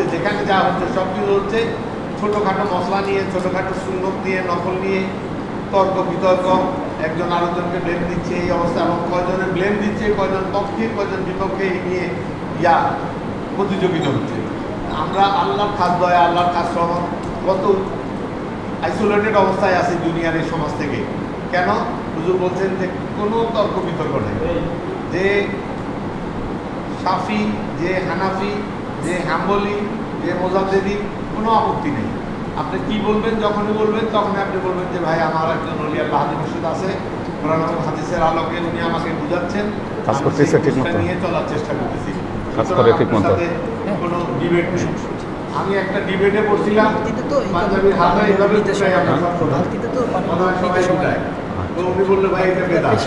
হচ্ছে, যেখানে যা হচ্ছে সব কিছু হচ্ছে ছোটোখাটো মশলা নিয়ে, ছোটোখাটো সুন্নত নিয়ে, নকল নিয়ে তর্ক বিতর্ক, একজন আরেকজনকে ব্লেম দিচ্ছে এই অবস্থা, এবং কয়জনে ব্লেম দিচ্ছে, কয়জন পক্ষে, কয়জন বিপক্ষে, এই নিয়ে প্রতিযোগিতা হচ্ছে। আমরা আল্লাহর খাস দয়া, আল্লাহর খাস রহমত, কত আইসোলেটেড অবস্থায় আছে দুনিয়ার এই সমাজ থেকে। কেন? হুজুর বলছেন যে কোনো তর্ক বিতর্ক নেই, যে শাফি, যে হানাফি, যে হাম্বলি, যে মোজাদ্দেদি, কোনো আপত্তি নেই। আপনি কি বলবেন, যখনই বলবেন তখনই আপনি বলবেন যে ভাই আমার একজন ওলি আল্লাহ হাদি মুর্শিদ আছে, কোরআন এবং হাদিসের আলোকে উনি আমাকে বুঝাচ্ছেন, কাজ করতেছে ঠিক মতো, নিয়ে চলার চেষ্টা করতেছি, কাজ করে ঠিক মতো, কোনো ডিবেট নেই। আমি একটা ডিবেটে পড়ছিলাম, পাঞ্জাবির হাতে এইভাবে তো উনি বললো ভাই এটা বেদাত,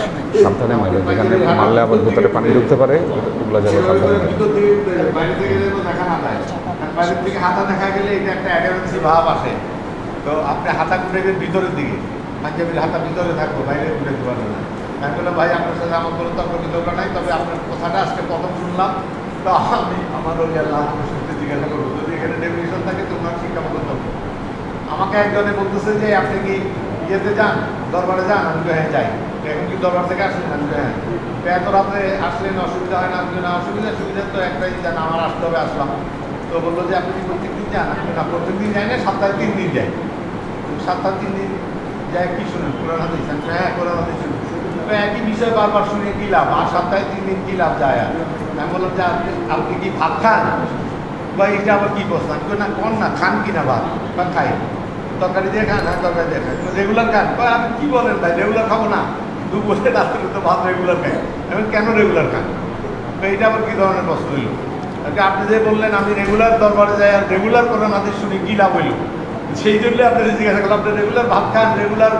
সাবধানে মারবে, যেখানে মারলে আবার ভিতরে পানি ঢুকতে পারে, ওগুলো যাবে সাবধানে। ভিতর দিকে বাইরে থেকে দেখা না যায়, বাইরের থেকে হাতা দেখা গেলে এটা একটা অ্যাডামেন্সি ভাব আসে। তো আপনি হাতা ঘুরেবেন ভিতরের দিকে, পাঞ্জাবির হাতা ভিতরে থাকবো, বাইরে ঘুরে দিতে পারবে না। আমি বললাম ভাই আপনার সাথে আমার কোনো তর্ক বিতর্ক নাই, তবে আপনার কথাটা আজকে প্রথম শুনলাম, তো আমি আমার ওই আল্লাহ শুনতে জিজ্ঞাসা করবো, যদি এখানে ডেফিনেশন থাকে তোমার শিক্ষা মতো চলবে। আমাকে একজনে বলতেছে যে আপনি কি ইয়েতে যান, দরবারে যান? আমি হ্যাঁ যাই। এখন কি দরবার থেকে আসলেন? আমি হ্যাঁ। এত রাতে আসলেন, অসুবিধা হয় না? আমি না, সুবিধা তো একটাই, যান আমার আসতে হবে, আসলাম। তো বললো যে আপনি কি প্রত্যেকদিন যান? আমি না, প্রত্যেকদিন যাই না, সপ্তাহে 3 দিন যাই। সপ্তাহে 3 দিন যাই, কি শুনেন? কোরআন হাদিস? হ্যাঁ কোরআন হাদিস শুনুন। একই বিষয় বারবার শুনে কি লাভ? আর সপ্তাহে 3 দিন কি লাভ যায়? আমি বললাম যে আপনি কি ভাত খান? বা এটা আবার কি প্রশ্ন? আমি না, কোন না, খান কিনা ভাত? বা খাই। তরকারি দিয়ে খান? হ্যাঁ তরকারি দিয়ে খাই। রেগুলার খান? বা আপনি কি বলেন ভাই, রেগুলার খাবো না? দুপুরে রাত্রে তো ভাত রেগুলার খাই। আমি কেন রেগুলার খান? তো এইটা আবার কী ধরনের প্রশ্ন হইল? আপনি যে বললেন আমি রেগুলার দরবারে যাই আর রেগুলার কোরআন হাদিস শুনি, কী লাভ হইল? সেই জন্য আপনার জিজ্ঞাসা করলাম, আপনি রেগুলার ভাত খান, রেগুলার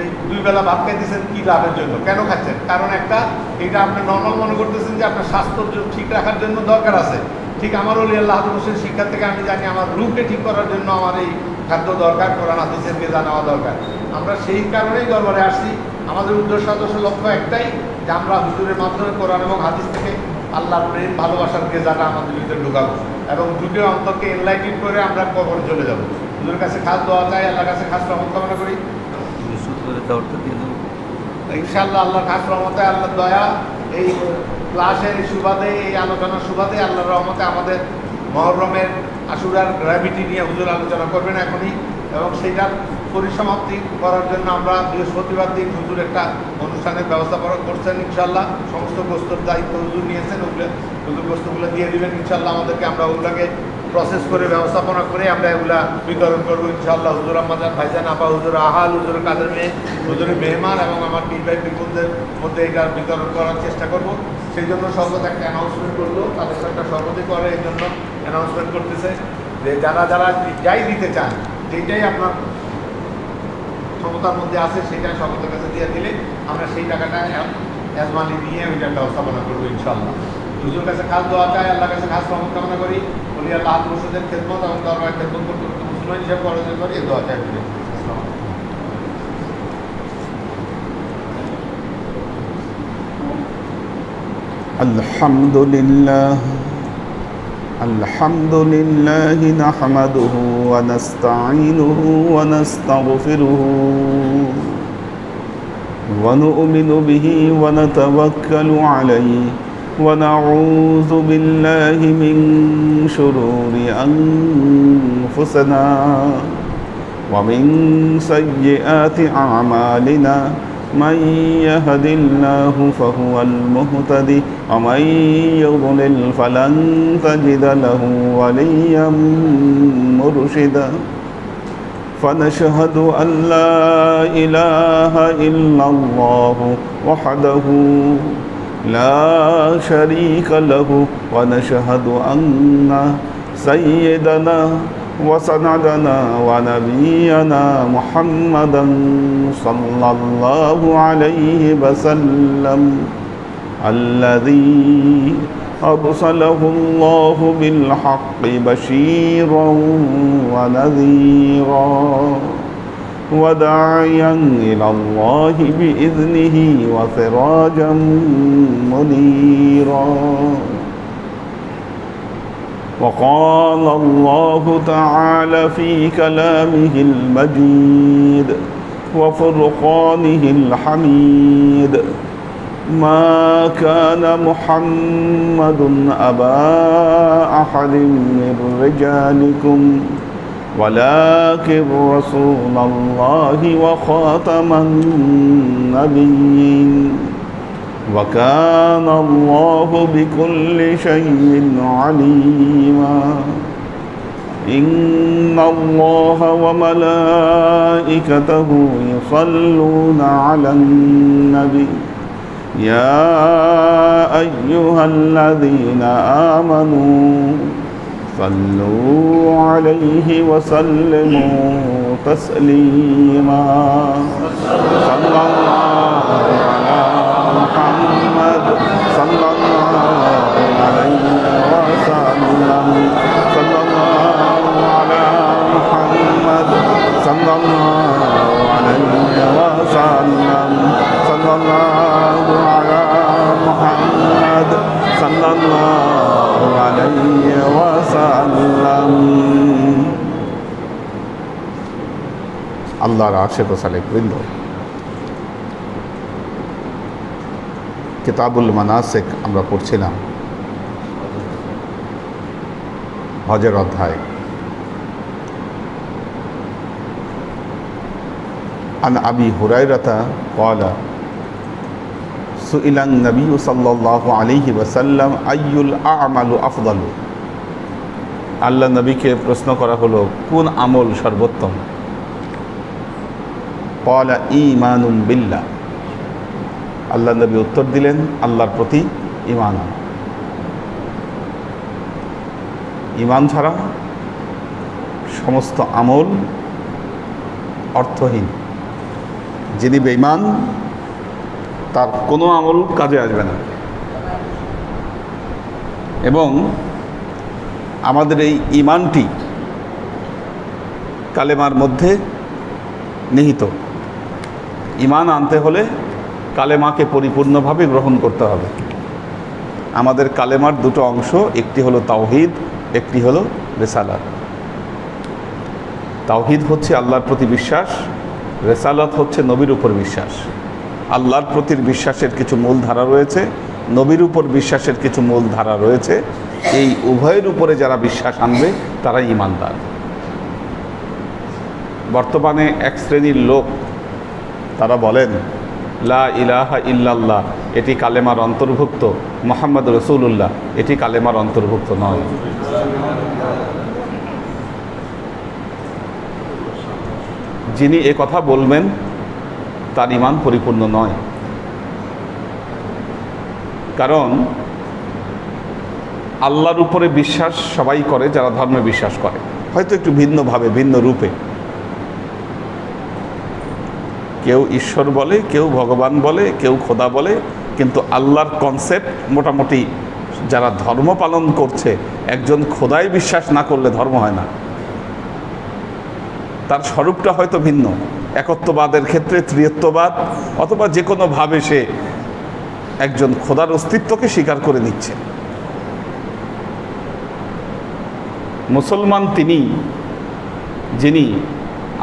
এই 2 বেলা ভাত খাইতেছেন, কী লাভের জন্য, কেন খাচ্ছেন? কারণ একটা, এটা আপনি নর্মাল মনে করতেছেন যে আপনার স্বাস্থ্য ঠিক রাখার জন্য দরকার আছে। ঠিক আমার ওলি আল্লাহ হাদিসের শিক্ষা থেকে আমি জানি আমার রূপকে ঠিক করার জন্য আমার এই খাদ্য দরকার, কোরআন হাদিসের গেজা নেওয়া দরকার। আমরা সেই কারণেই দরবারে আসছি। আমাদের উদ্দেশ্য লক্ষ্য একটাই, যে আমরা হুজুরের মাধ্যমে কোরআন এবং হাদিস থেকে আল্লাহর প্রেম, ভালোবাসার গেজাটা আমাদের ভিতরে ঢুকাবো এবং ঢুকে অন্তরকে এনলাইটেন করে আমরা কবরে চলে যাবো। হুজুরের কাছে খাস দোয়া চাই, আল্লাহর কাছে খাস রহমত কামনা করি। ইনশাআল্লাহ আল্লাহর খাস রহমতে, আল্লাহর দয়া, এই ক্লাসের সুবাদে, এই আলোচনার সুবাদে, আল্লাহর রহমতে আমাদের মহরমের আশুরার গ্র্যাভিটি নিয়ে হুজুর আলোচনা করবেন এখনই, এবং সেইটার পরিসমাপ্তি করার জন্য আমরা বৃহস্পতিবার দিন হুজুর একটা অনুষ্ঠানের ব্যবস্থাপনা করছেন। ইনশাআল্লাহ সমস্ত গোস্তর দায়িত্ব হুজুর নিয়েছেন, ওগুলো হুজুর গোস্তগুলো দিয়ে দেবেন ইনশাআল্লাহ আমাদেরকে। আমরা ওগুলোকে প্রসেস করে, ব্যবস্থাপনা করে আমরা এগুলা বিতরণ করবো ইনশাআল্লাহ। হুজুর আমাদের ভাইজান আপা, হুজুর আহাল, হুজুর কাদের মেয়ে, হুজুরের মেহমান এবং আমার পীর ভাই বিপুলদের মধ্যে এটা বিতরণ করার চেষ্টা করব। সেই জন্য সর্বত একটা অ্যানাউন্সমেন্ট করলো, তাদের একটা সর্বতি করে, এই জন্য অ্যানাউন্সমেন্ট করতেছে যে যারা যারা যাই দিতে চান, যেটাই আপনার ক্ষমতার মধ্যে আছে সেটা সকলের কাছে দিয়ে দিলে আমরা সেই টাকাটা অ্যাজমানি নিয়ে ওইটার ব্যবস্থাপনা করবো ইনশাআল্লাহ। হুজুর কাছে খাস দোয়া চাই, আল্লাহর কাছে খাস রহমত কামনা করি, বলি আল্লাহ মুর্শিদের খেদমত এবং দরবার খেদমত করতে করতে মুসলমান হিসেবে পরাজয় করি, এই দোয়া চাই। আলহামদুলিল্লাহ আলহামদুলিল্লাহ নাহমাদুহু ওয়া নাস্তাঈনুহু ওয়া নাস্তাগফিরুহু ওয়া নু'মিনু বিহি ওয়া নাতাওয়াক্কালু আলাইহি ওয়া নাউযু বিল্লাহি মিন শুরুরি আনফুসিনা ওয়া মিন সাইয়্যিআতি আ'মালিনা من يهد الله فهو المهتدي ومن يضلل فلن تجد له وليا مرشدا فنشهد أن لا إله إلا الله وحده لا شريك له ونشهد أن سيدنا وسندنا ونبينا محمدا صلى الله عليه وسلم الذي أرسله الله بالحق بشيرا ونذيرا وداعيا إلى الله بإذنه وسراجا منيرا وقال الله تعالى في كلامه المجيد وفرقانه الحميد ما كان محمد أبا أحد من رجالكم ولكن رسول الله وخاتم النبيين وكان الله بكل شيء عليما إن الله وملائكته يصلون على النبي يا أيها الذين آمنوا صلوا عليه وسلموا تسليما صلى الله على محمد صلى الله عليه وسلم صلى الله على محمد صلى الله عليه وسلم صلى الله على محمد صلى الله عليه وسلم আল্লাহর আশিক ও সালেক বৃন্দ, কিতাবুল মানাসিক আমরা পড়ছিলাম, হজের অধ্যায়। আন আবি হুরায়রাতা ক্বালা সুইলান নবী সাল্লাল্লাহু আলাইহি ওয়াসাল্লাম আইয়ুল আমালু আফদালু। আল্লাহ নবীকে প্রশ্ন করা হলো, কোন আমল সর্বোত্তম? ক্বালা ঈমানুন বিল্লাহ। আল্লাহ নবী উত্তর দিলেন, আল্লাহর প্রতি ঈমান। ঈমান ছাড়া সমস্ত আমল অর্থহীন। যিনি বেঈমান তার কোনো আমল কাজে আসবে না। এবং আমাদের এই ঈমানটি কালেমার মধ্যে নিহিত। ঈমান আনতে হলে কালেমাকে পরিপূর্ণভাবে গ্রহণ করতে হবে। আমাদের কালেমার দুটো অংশ, একটি হলো তাওহীদ, একটি হলো রিসালাত। তাওহীদ হচ্ছে আল্লাহর প্রতি বিশ্বাস, রিসালাত হচ্ছে নবীর উপর বিশ্বাস। আল্লাহর প্রতি বিশ্বাসের কিছু মূল ধারা রয়েছে, নবীর উপর বিশ্বাসের কিছু মূল ধারা রয়েছে। এই উভয়ের উপরে যারা বিশ্বাস আনবে তারা ঈমানদার। বর্তমানে এক শ্রেণীর লোক তারা বলেন লা ইলাহা ইল্লাল্লাহ এটি কালেমার অন্তর্ভুক্ত, মুহাম্মদ রাসূলুল্লাহ এটি কালেমার অন্তর্ভুক্ত নয়। যিনি এ কথা বলবেন তার ঈমান পরিপূর্ণ নয়। কারণ আল্লাহর উপরে বিশ্বাস সবাই করে যারা ধর্মে বিশ্বাস করে, হয়তো একটু ভিন্নভাবে, ভিন্ন রূপে। কেউ ঈশ্বর বলে, কেউ ভগবান বলে, কেউ খোদা বলে, কিন্তু আল্লাহর কনসেপ্ট মোটামুটি যারা ধর্ম পালন করছে, একজন খোদায় বিশ্বাস না করলে ধর্ম হয় না। তার স্বরূপটা হয়তো ভিন্ন, একত্ববাদের ক্ষেত্রে ত্রিত্ববাদ, অথবা যে কোনোভাবে সে একজন খোদার অস্তিত্বকে স্বীকার করে নিচ্ছে। মুসলমান তিনি যিনি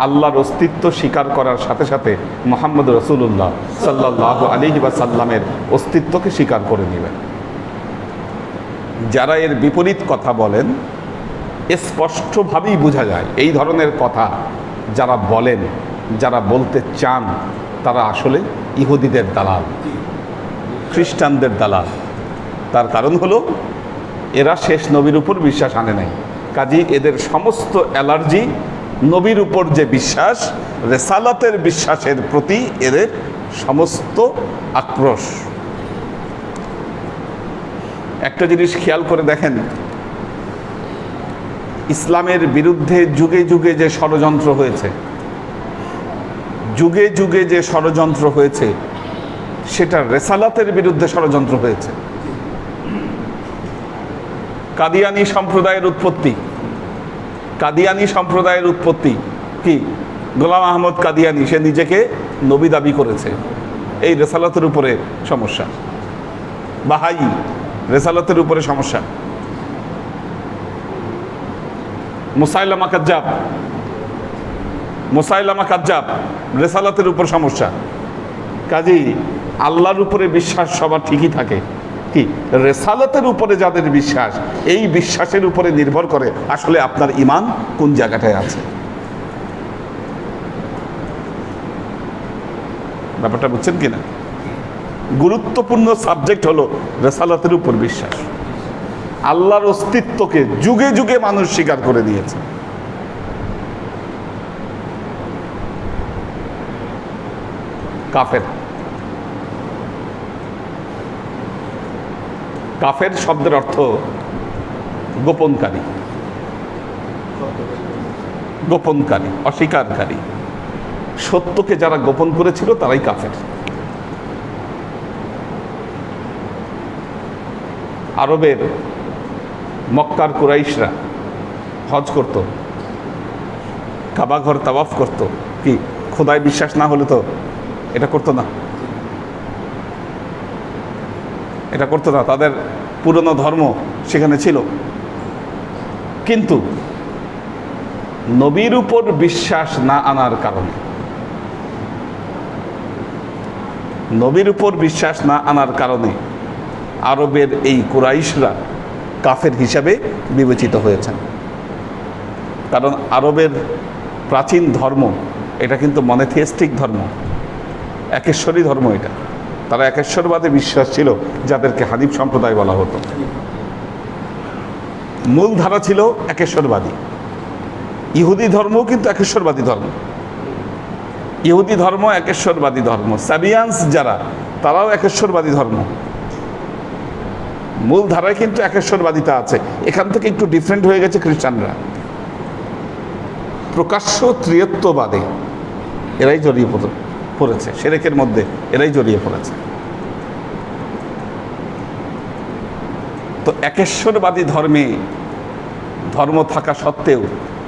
আল্লাহর অস্তিত্ব স্বীকার করার সাথে সাথে মুহাম্মদ রাসূলুল্লাহ সাল্লাল্লাহু আলাইহি ওয়াসাল্লামের অস্তিত্বকে স্বীকার করে নেবেন। যারা এর বিপরীত কথা বলেন, স্পষ্টভাবেই বোঝা যায় এই ধরনের কথা যারা বলেন, যারা বলতে চান, তারা আসলে ইহুদিদের দালাল, খ্রিস্টানদের দালাল। তার কারণ হলো এরা শেষ নবীর উপর বিশ্বাস আনে নাই। কাজেই এদের সমস্ত অ্যালার্জি নবীর উপর যে বিশ্বাস, রেসালাতের বিশ্বাসের প্রতি এদের সমস্ত আক্রোশ। একটা জিনিস খেয়াল করে দেখেন, ইসলামের বিরুদ্ধে যুগে যুগে যে ষড়যন্ত্র হয়েছে, যুগে যুগে যে ষড়যন্ত্র হয়েছে, সেটা রেসালাতের বিরুদ্ধে ষড়যন্ত্র হয়েছে। কাদিয়ানী সম্প্রদায়ের উৎপত্তি, কাদিয়ানী সম্প্রদায়ের উৎপত্তি কি? গোলাম আহমদ কাদিয়ানী, সে নিজেকে নবী দাবি করেছে। এই রেসালাতের উপরে সমস্যা। বাহাই, রেসালাতের উপরে সমস্যা। মুসাইলামা কাজ্জাব, মুসাইলামা কাজ্জাব রেসালাতের উপর সমস্যা। কাজী আল্লাহর উপরে বিশ্বাস সবার ঠিকই থাকে, কি রেসালাতের উপরে যাদের বিশ্বাস, এই বিশ্বাসের উপরে নির্ভর করে আসলে আপনার ঈমান কোন জায়গাটায় আছে। ব্যাপারটা বুঝছেন কিনা? গুরুত্বপূর্ণ সাবজেক্ট হলো রেসালাতের উপর বিশ্বাস। আল্লাহর অস্তিত্বকে যুগে যুগে মানুষ স্বীকার করে দিয়েছে। কাফের, কাফের শব্দের অর্থ গোপনকারী, গোপনকারী, অস্বীকারী। সত্যকে যারা গোপন করেছিল তারাই কাফের। আরবের মক্কার কুরাইশরা হজ করত, কাবা ঘর তাওয়াফ করত, কি খোদায় বিশ্বাস না হলে তো এটা করতো না, এটা করতো না। তাদের পুরনো ধর্ম সেখানে ছিল। কিন্তু নবীর উপর বিশ্বাস না আনার কারণে, নবীর উপর বিশ্বাস না আনার কারণে আরবের এই কুরাইশরা কাফের হিসাবে বিবেচিত হয়েছেন। কারণ আরবের প্রাচীন ধর্ম এটা কিন্তু মনোথিস্টিক ধর্ম, একেশ্বরী ধর্ম। এটা তারা একেশ্বরবাদে বিশ্বাস ছিল, যাদেরকে হানিফ সম্প্রদায় বলা হতো। মূল ধারা ছিল একেশ্বরবাদী। ইহুদি ধর্মও কিন্তু একেশ্বরবাদী ধর্ম, ইহুদি ধর্ম একেশ্বরবাদী ধর্ম। সাবিয়ান্স যারা, তারাও একেশ্বরবাদী ধর্ম। মূল ধারায় কিন্তু একেশ্বরবাদিতা আছে। এখান থেকে একটু ডিফারেন্ট হয়ে গেছে খ্রিস্টানরা। প্রকাশ্য ত্রিয়ত্ববাদে এরাই জড়িয়ে পড়েছে, শিরকের মধ্যে এরাই জড়িয়ে পড়েছে। তো একেশ্বরবাদী ধর্ম থাকা সত্ত্বেও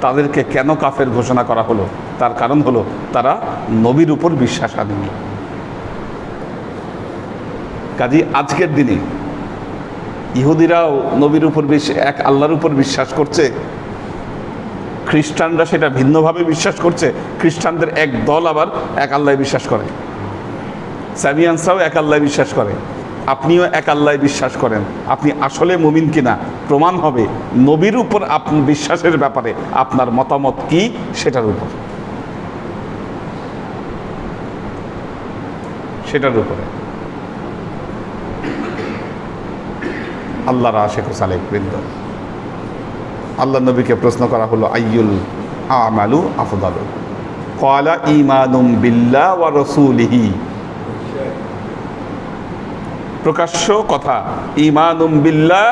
তাদেরকে কেন কাফের ঘোষণা করা হলো? তার কারণ হলো তারা নবীর উপর বিশ্বাস আনেনি। কাজী আজকের দিনে ইহুদিরাও নবীর উপর এক আল্লাহর উপর বিশ্বাস করছে, খ্রিস্টানরা সেটা ভিন্নভাবে বিশ্বাস করছে। খ্রিস্টানদের এক দল আবার এক আল্লাহ বিশ্বাস করে, সাবিয়ানসরাও এক আল্লাহ বিশ্বাস করে, আপনিও এক আল্লাহ বিশ্বাস করেন। আপনি আসলে মুমিন কিনা প্রমাণ হবে নবীর উপর আপনার বিশ্বাসের ব্যাপারে আপনার মতামত কি সেটার উপর, সেটার উপরে। আল্লাহর আশিক ও সালেক বৃন্দ, আল্লাহ নবীকে প্রশ্ন করা হলো আইয়ুল আমালু আফদালু, ক্বালা ঈমানুম বিল্লাহ ওয়া রাসূলিহি। প্রকাশ্য কথা, ঈমানুম বিল্লাহ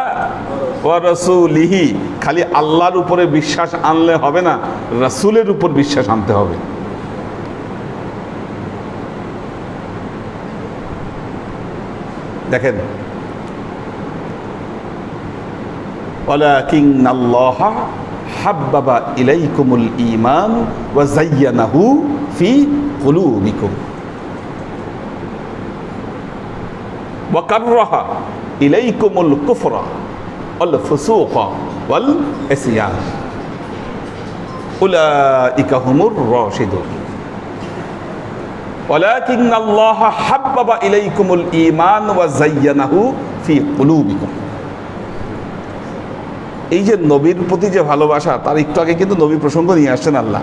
ওয়া রাসূলিহি। খালি আল্লাহর উপরে বিশ্বাস আনলে হবে না, রাসূলের উপর বিশ্বাস আনতে হবে। দেখেন, ওয়ালাকিন্নাল্লাহা হাব্বাবা ইলাইকুমুল ঈমান ওয়া যায়্যানাহু ফি কুলুবিকুম ওয়া কাররাহা ইলাইকুমুল কুফরা ওয়াল ফুসুকা ওয়াল ইসয়ান উলাইকা হুমুর রাশিদুন। ওয়ালাকিন্নাল্লাহা হাব্বাবা ইলাইকুমুল ঈমান ওয়া যায়্যানাহু ফি কুলুবিকুম। এই যে নবীর প্রতি যে ভালোবাসা, তার একটু আগে কিন্তু নবী প্রসঙ্গ নিয়ে আসছেন আল্লাহ।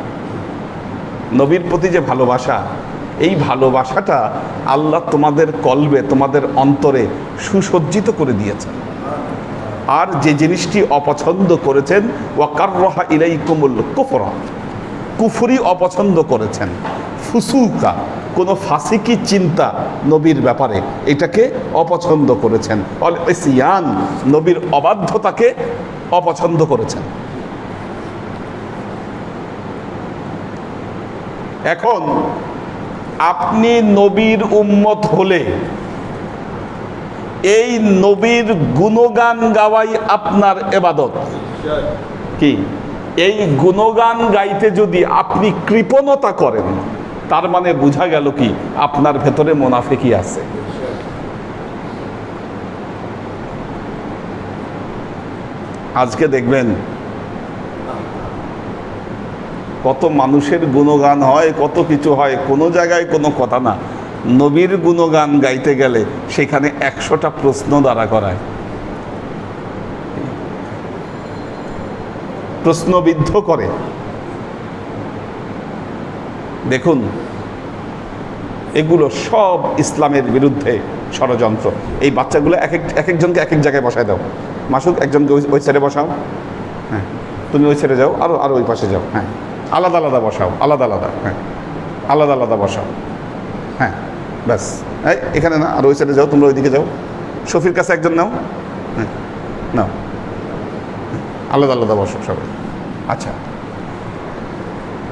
নবীর প্রতি যে ভালোবাসা, এই ভালোবাসাটা আল্লাহ তোমাদের কলবে, তোমাদের অন্তরে সুসজ্জিত করে দিয়েছেন। আর যে জিনিসটি অপছন্দ করেছেন, ওয়াকাররাহা ইলাইকুমুল কুফরা, কুফরি অপছন্দ করেছেন, ফুসুকা কোনো ফাসিকি চিন্তা নবীর ব্যাপারে, এটাকে অপছন্দ করেছেন, অল ইসয়ান নবীর অবাধ্যতাকে অপছন্দ করেছেন। এখন আপনি নবীর উম্মত হলে এই নবীর গুণগান গাওয়াই আপনার ইবাদত। কি এই গুণগান গাইতে যদি আপনি কৃপণতা করেন, তার মানে বোঝা গেল কি আপনার ভেতরে মুনাফিকি আছে। আজকে দেখবেন কত মানুষের গুণগান হয়, কত কিছু হয়, কোনো জায়গায় কোনো কথা না। নবীর গুণগান গাইতে গেলে সেখানে 100টা প্রশ্ন দাঁড়া করায়, প্রশ্নবিদ্ধ করে। দেখুন, এগুলো সব ইসলামের বিরুদ্ধে ষড়যন্ত্র। এই বাচ্চাগুলো এক একজনকে এক এক জায়গায় বসায় দাও। মাসুক, একজনকে ওই সাইডে বসাও, হ্যাঁ, তুমি ওই সাইডে যাও, আরও ওই পাশে যাও, হ্যাঁ, আলাদা আলাদা বসাও, আলাদা আলাদা, হ্যাঁ, আলাদা আলাদা বসাও, হ্যাঁ, ব্যাস। এই এখানে না, আর ওই সাইডে যাও, তোমরা ওইদিকে যাও। শফির কাছে একজন নাও, হ্যাঁ, নাও, আলাদা আলাদা বসো সবাই। আচ্ছা,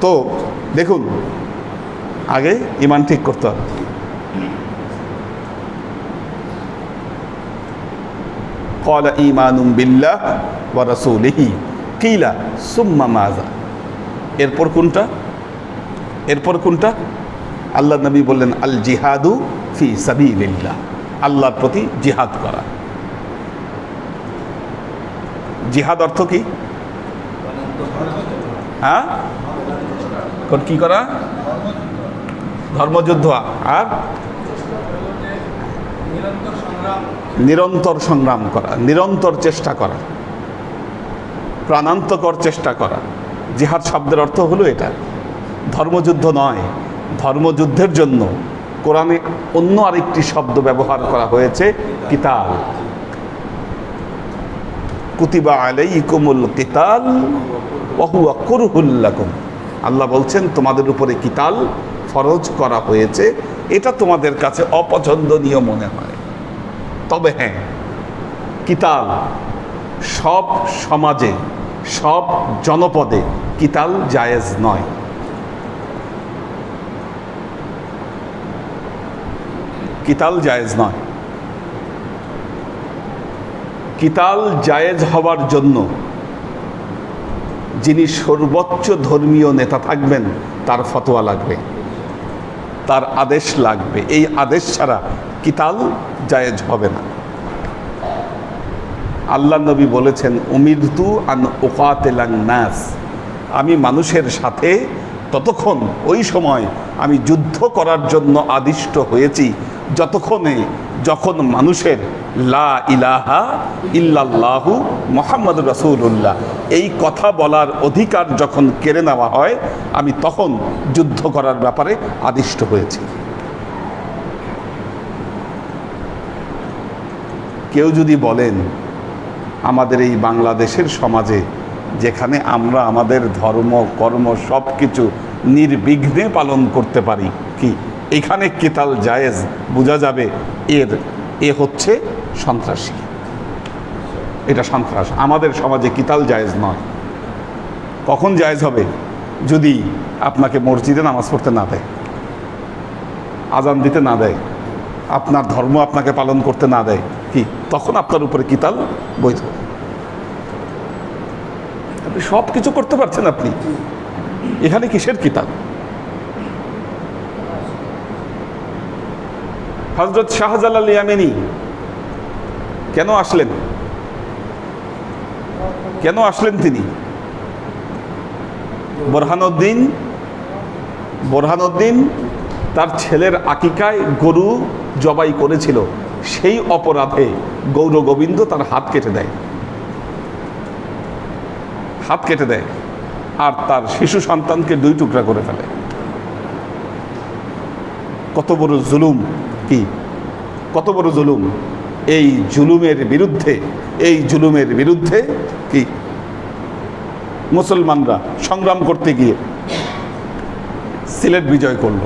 তো দেখুন, আগে ইমান ঠিক করতে হবে। ক্বালা ঈমানুম বিল্লাহ ওয়া রাসূলিহি কিলা সুম্মা মাযা। এরপর কোনটা? এরপর কোনটা? আল্লাহ নবী বললেন, আল জিহাদু ফি সাবিলিল্লাহ, আল্লাহর প্রতি জিহাদ করা। জিহাদ অর্থ কি? হ্যাঁ, কি করা? ধর্মযুদ্ধ। আর নিরন্তর সংগ্রাম করা, নিরন্তর চেষ্টা করা, প্রাণান্তকর চেষ্টা করা। জিহাদ শব্দের অর্থ হলো এটা, ধর্মযুদ্ধ নয়। ধর্মযুদ্ধের জন্য কোরআনে অন্য আরেকটি শব্দ ব্যবহার করা হয়েছে, কিতাল। কুতিবা আলাইকুমুল কিতাল ওয়া হুয়া কুরহুল লাকুম। আল্লাহ বলছেন, তোমাদের উপরে কিতাল ফরজ করা হয়েছে, এটা তোমাদের কাছে অপছন্দনীয় মনে হয়। তবে হ্যাঁ, কিতাল সব সমাজে, সব জনপদে কিতাল জায়েজ নয়। কিতাল জায়েজ নয়। কিতাল জায়েজ হওয়ার জন্য যিনি সর্বোচ্চ ধর্মীয় নেতা থাকবেন তার ফতোয়া লাগবে, তার আদেশ লাগবে। এই আদেশ ছাড়া কিতাল জায়েজ হবে না। আল্লাহ নবী বলেছেন, উমিরতু আন উকাতিলান নাস, আমি মানুষের সাথে ততক্ষণ, ওই সময় আমি যুদ্ধ করার জন্য আদিষ্ট হয়েছি যখন মানুষের লা ইলাহা ইল্লাল্লাহু মুহাম্মাদুর রাসূলুল্লাহ এই কথা বলার অধিকার যখন কেড়ে নেওয়া হয়, আমি তখন যুদ্ধ করার ব্যাপারে আদিষ্ট হয়েছি। কেউ যদি বলেন, আমাদের এই বাংলাদেশের সমাজে যেখানে আমরা আমাদের ধর্ম কর্ম সব কিছু নির্বিঘ্নে পালন করতে পারি, কি এখানে কিতাল জায়েজ, বোঝা যাবে এ হচ্ছে সন্ত্রাসী, এটা সন্ত্রাস। আমাদের সমাজে কিতাল জায়েজ নয়। কখন জায়েজ হবে? যদি আপনাকে মসজিদে নামাজ পড়তে না দেয়, আজান দিতে না দেয়, আপনার ধর্ম আপনাকে পালন করতে না দেয়, কি তখন আপনার উপরে কিতাল বৈধ। আপনি সব কিছু করতে পারছেন, আপনি এখানে কিসের কিতাল? হযরত শাহজালাল ইয়ামানি কেন আসলেন? কেন আসলেন তিনি? বোরহানউদ্দিন তার ছেলের আকিকায় গরু জবাই করেছিল, সেই অপরাধে গৌর গোবিন্দ তার হাত কেটে দেয়, হাত কেটে দেয়, আর তার শিশু সন্তানকে 2 টুকরা করে ফেলে। কত বড় জুলুম! কি কত বড় জুলুম! এই জুলুমের বিরুদ্ধে কি মুসলমানরা সংগ্রাম করতে গিয়ে সিলেট বিজয় করল।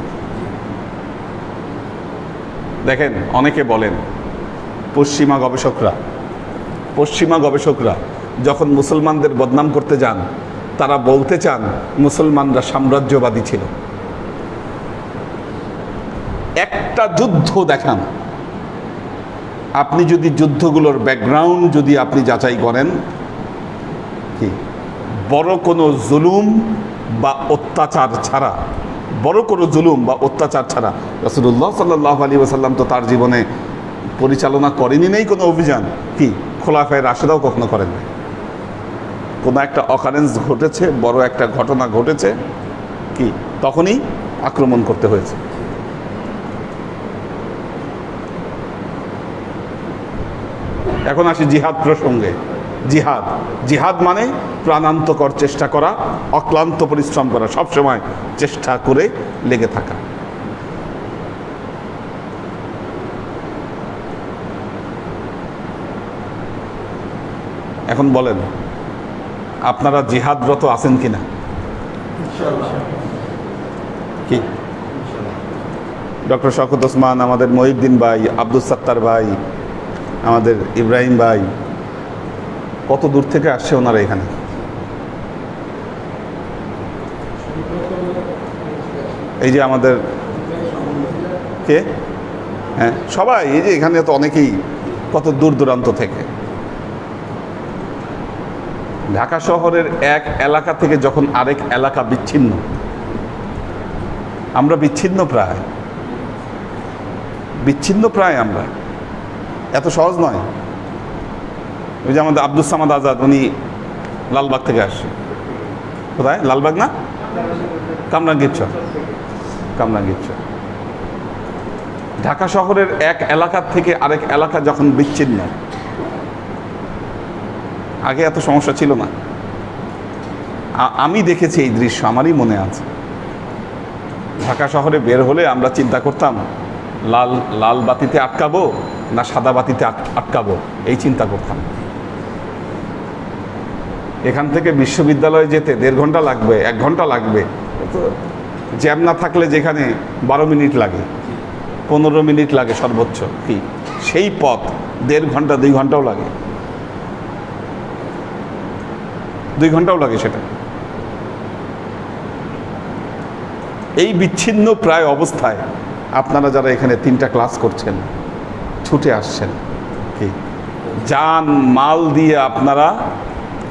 দেখেন, অনেকে বলেন, পশ্চিমা গবেষকরা যখন মুসলমানদের বদনাম করতে যান, তারা বলতে চান মুসলমানরা সাম্রাজ্যবাদী ছিল। একটা যুদ্ধ দেখান, আপনি যদি যুদ্ধগুলোর ব্যাকগ্রাউন্ড যদি আপনি যাচাই করেন, কি বড় কোনো জুলুম বা অত্যাচার ছাড়া, রাসূলুল্লাহ সাল্লাল্লাহু আলাইহি ওয়াসাল্লাম তো তার জীবনে পরিচালনা করেনি নেই কোনো অভিযান, কি খোলাফায়ে রাশেদাও কখনো করেন নাই। কোনো একটা অকারেন্স ঘটেছে, বড় একটা ঘটনা ঘটেছে, কি তখনই আক্রমণ করতে হয়েছে। এখন আসি জিহাদ প্রসঙ্গে। জিহাদ জিহাদ মানে প্রাণান্তকর চেষ্টা করা, অক্লান্ত পরিশ্রম করা, সবসময় চেষ্টা করে লেগে থাকা। এখন বলেন আপনারা জিহাদরত আছেন কিনা? কি ডক্টর শওকত ওসমান, আমাদের মহিউদ্দিন ভাই, আব্দুল সাত্তার ভাই, আমাদের ইব্রাহিম ভাই, কত দূর থেকে আসছে ওনারা এখানে? এই যে আমাদের কে, হ্যাঁ সবাই, এই যে এখানে তো অনেকেই কত দূর দূরান্ত থেকে। ঢাকা শহরের এক এলাকা থেকে যখন আরেক এলাকা বিচ্ছিন্ন, আমরা বিচ্ছিন্ন প্রায় আমরা, এত সহজ নয়। ওই যে আমাদের আব্দুল সামাদ আজাদ, উনি লালবাগ থেকে আসছে। কোথায়? লালবাগ না, কামরাঙ্গীরচর। ঢাকা শহরের এক এলাকা থেকে আরেক এলাকা যখন বিচ্ছিন্ন, আগে এত সমস্যা ছিল না। আমি দেখেছি এই দৃশ্য, আমারই মনে আছে। ঢাকা শহরে বের হলে আমরা চিন্তা করতাম লাল বাতিতে আটকাবো না সাদা বাতিতে আটকাবো, এই চিন্তা করতাম। এখান থেকে বিশ্ববিদ্যালয়ে যেতে 1.5 ঘন্টা লাগবে, 1 ঘন্টা লাগবে। জ্যাম না থাকলে যেখানে 12 মিনিট লাগে, 15 মিনিট লাগে সর্বোচ্চ, কি সেই পথ 1.5 ঘন্টা 2 ঘন্টাও লাগে, 2 ঘন্টাও লাগে সেটা। এই বিচ্ছিন্ন প্রায় অবস্থায় আপনারা যারা এখানে 3টা ক্লাস করছেন, ছুটে আসছেন, কি জান মাল দিয়ে আপনারা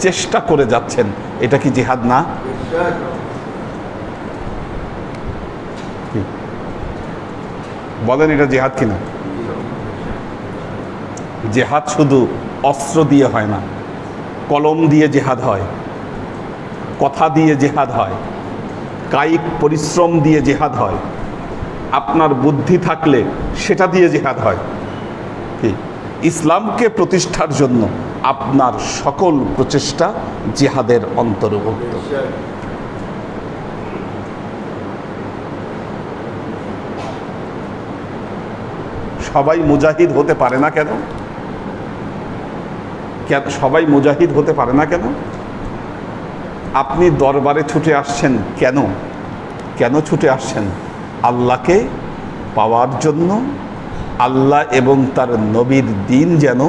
চেষ্টা করে যাচ্ছেন, এটা কি জিহাদ না? বলেন এটা জিহাদ কিনা? জিহাদ শুধু অস্ত্র দিয়ে হয় না, কলম দিয়ে জিহাদ হয়, কথা দিয়ে জিহাদ হয়, কায়িক পরিশ্রম দিয়ে জিহাদ হয়, আপনার বুদ্ধি থাকলে সেটা দিয়ে জিহাদ হয়। কি ইসলামকে প্রতিষ্ঠার জন্য আপনার সকল প্রচেষ্টা জিহাদের অন্তর্ভুক্ত। সবাই মুজাহিদ হতে পারে না কেন? সবাই মুজাহিদ হতে পারে না কেন? আপনি দরবারে ছুটে আসছেন কেন? কেন ছুটে আসছেন? আল্লাহকে পাওয়ার জন্য, আল্লাহ এবং তার নবীর দিন যেন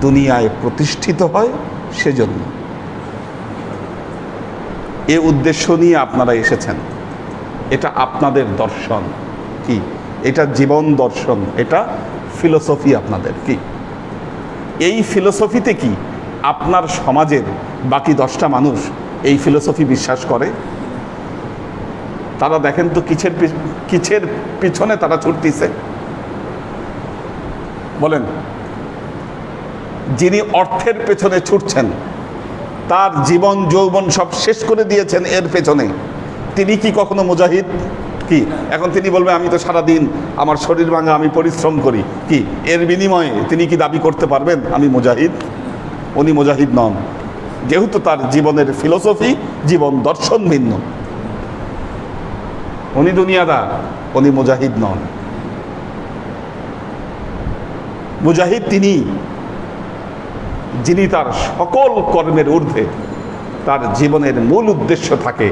দুনিয়ায় প্রতিষ্ঠিত হয় সেজন্য। এ উদ্দেশ্য নিয়ে আপনারা এসেছেন। এটা আপনাদের দর্শন, কি এটা জীবন দর্শন, এটা ফিলোসফি আপনাদের। কি এই ফিলোসফিতে কি আপনার সমাজের বাকি 10টা মানুষ এই ফিলোসফি বিশ্বাস করে? তারা দেখেন তো কিসের পিছনে তারা ছুটতেছে। বলেন, যিনি অর্থের পেছনে ছুটছেন, তার জীবন যৌবন সব শেষ করে দিয়েছেন এর পেছনে, তিনি কি কখনো মুজাহিদ? কি এখন তিনি বলবে আমি তো সারাদিন আমার শরীর ভাঙা, আমি পরিশ্রম করি, কি এর বিনিময়ে তিনি কি দাবি করতে পারবেন আমি মুজাহিদ? উনি মুজাহিদ নন, যেহেতু তার জীবনের ফিলোসফি, জীবন দর্শন ভিন্ন। উনি দুনিয়াদার, উনি মুজাহিদ নন। মুজাহিদ তিনি যিনি তার সকল কর্মের ঊর্ধ্বে, তার জীবনের মূল উদ্দেশ্য থাকে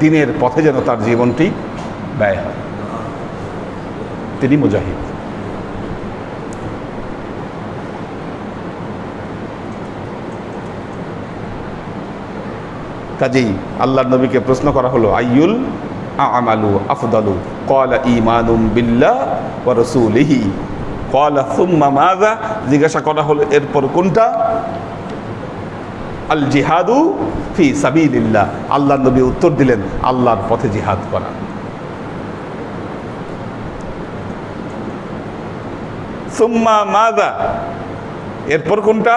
দিনের পথে যেন তার জীবনটি ব্যয় হয়, তিনি মুজাহিদ। কাজেই আল্লাহর নবীকে প্রশ্ন করা হলো আইয়ুল আমালু আফদালু, ক্বালা ঈমানুম বিল্লাহ ওয়া রাসূলিহি, ক্বালা সুম্মা মাযা, জিজ্ঞাসা করা হলো এরপর কোনটা? আল জিহাদু ফি সাবিলিল্লাহ। আল্লাহর নবী উত্তর দিলেন আল্লাহর পথে জিহাদ করা। সুম্মা মাযা, এরপর কোনটা?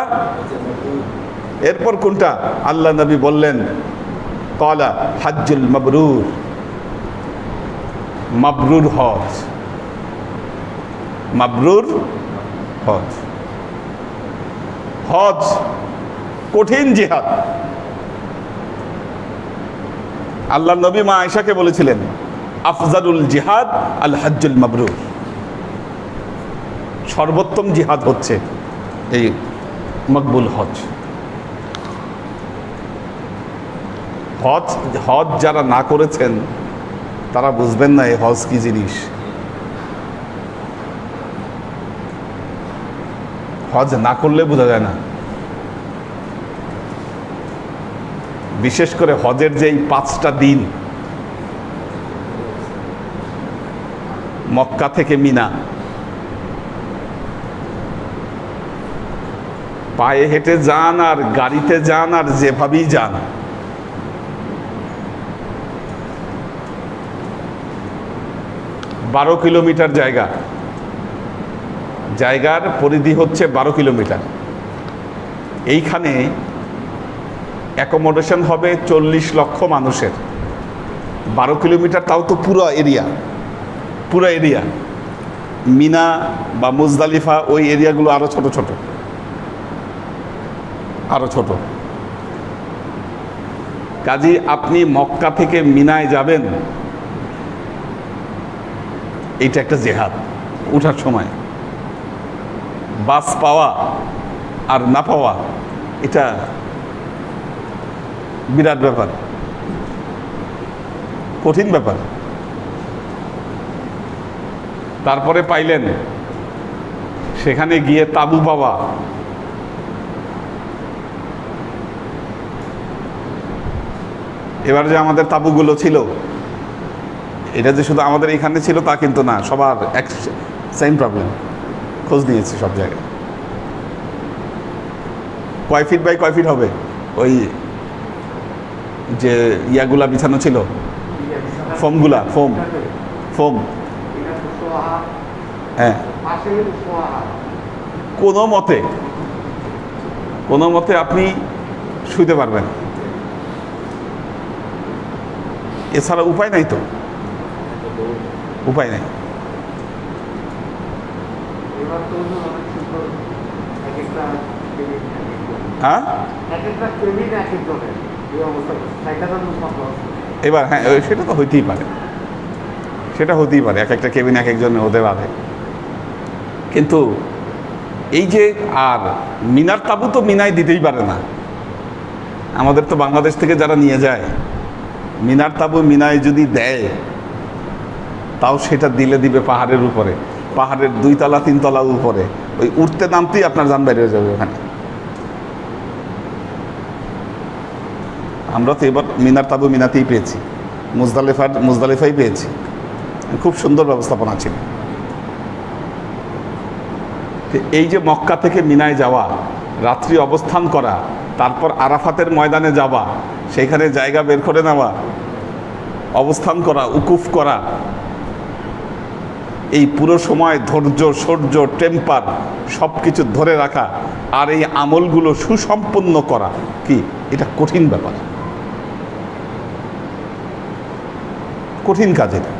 এরপর কোনটা? আল্লাহ নবী বললেন ক্বালা হাজ্জুল মাবরুর, মাবরুর হজ, মাবরুর হজ। হজ কঠিন জিহাদ। আল্লাহ নবী মা আয়েশাকে বলেছিলেন আফজালুল জিহাদ আল হজ্জুল মাবরুর, সর্বোত্তম জিহাদ হচ্ছে এই মকবুল হজ। হজ হজ যারা না করেছেন তারা বুঝবেন না এই হজ কি জিনিস। হজ না করলে বোঝা যায় না। বিশেষ করে হজের যে এই 5টা দিন, মক্কা থেকে মিনা, পায়ে হেঁটে যান আর গাড়িতে যান আর যেভাবেই যান, বারো কিলোমিটার জায়গার পরিধি হচ্ছে 12 কিলোমিটার। এইখানে অ্যাকোমোডেশন হবে 40 লক্ষ মানুষের। 12 কিলোমিটার, তাও তো পুরো এরিয়া। মিনা বা মুজদালিফা ওই এরিয়াগুলো আরও ছোট। কাজী আপনি মক্কা থেকে মিনায় যাবেন, এইটা একটা জেহাদ। উঠার সময় বাস পাওয়া আর না পাওয়া এটা বিরাট ব্যাপার, কঠিন ব্যাপার। তারপরে পাইলেন সেখানে গিয়ে তাঁবু পাওয়া, এবার যে আমাদের তাঁবুগুলো ছিল, এটা যে শুধু আমাদের এখানে ছিল তা কিন্তু না, সবার এক সেম প্রবলেম। খোঁজ নিয়েছি সব জায়গায়। কয় ফিট বাই কয় ফিট হবে ওই যে ইয়াগুলা বিছানো ছিল, ফোমগুলা, ফোম হ্যাঁ, কোনো মতে আপনি শুইতে পারবেন, এছাড়া উপায় নাই তো, উপায় নাই। হ্যাঁ, এবার হ্যাঁ সেটা তো হইতেই পারে, এক একটা কেবিন এক একজনের হতে পারে। কিন্তু এই যে আর মিনার তাবু তো মিনায় দিতেই পারে না। আমাদের তো বাংলাদেশ থেকে যারা নিয়ে যায়, মিনার তাবু মিনায় যদি দেয়, তাও সেটা দিবে পাহাড়ের উপরে, পাহাড়ের 2 তলা 3 তলা উপরে। ওই উঠতে নামতেই আপনার জান বাইরে হয়ে যাবে ওখানে। আমরা তো এবার মিনার তাবু মিনাতেই পেয়েছি, মুজদালিফাই পেয়েছি। খুব সুন্দর ব্যবস্থাপনা ছিল। এই যে মক্কা থেকে মিনায় যাওয়া, রাত্রি অবস্থান করা, তারপর আরাফাতের ময়দানে যাওয়া, সেইখানে জায়গা বের করে নেওয়া, অবস্থান করা, উকুফ করা, এই পুরো সময় ধৈর্য, সৌর্য, টেম্পার সব কিছু ধরে রাখা, আর এই আমলগুলো সুসম্পন্ন করা, কি এটা কঠিন ব্যাপার, কঠিন কাজ। এটা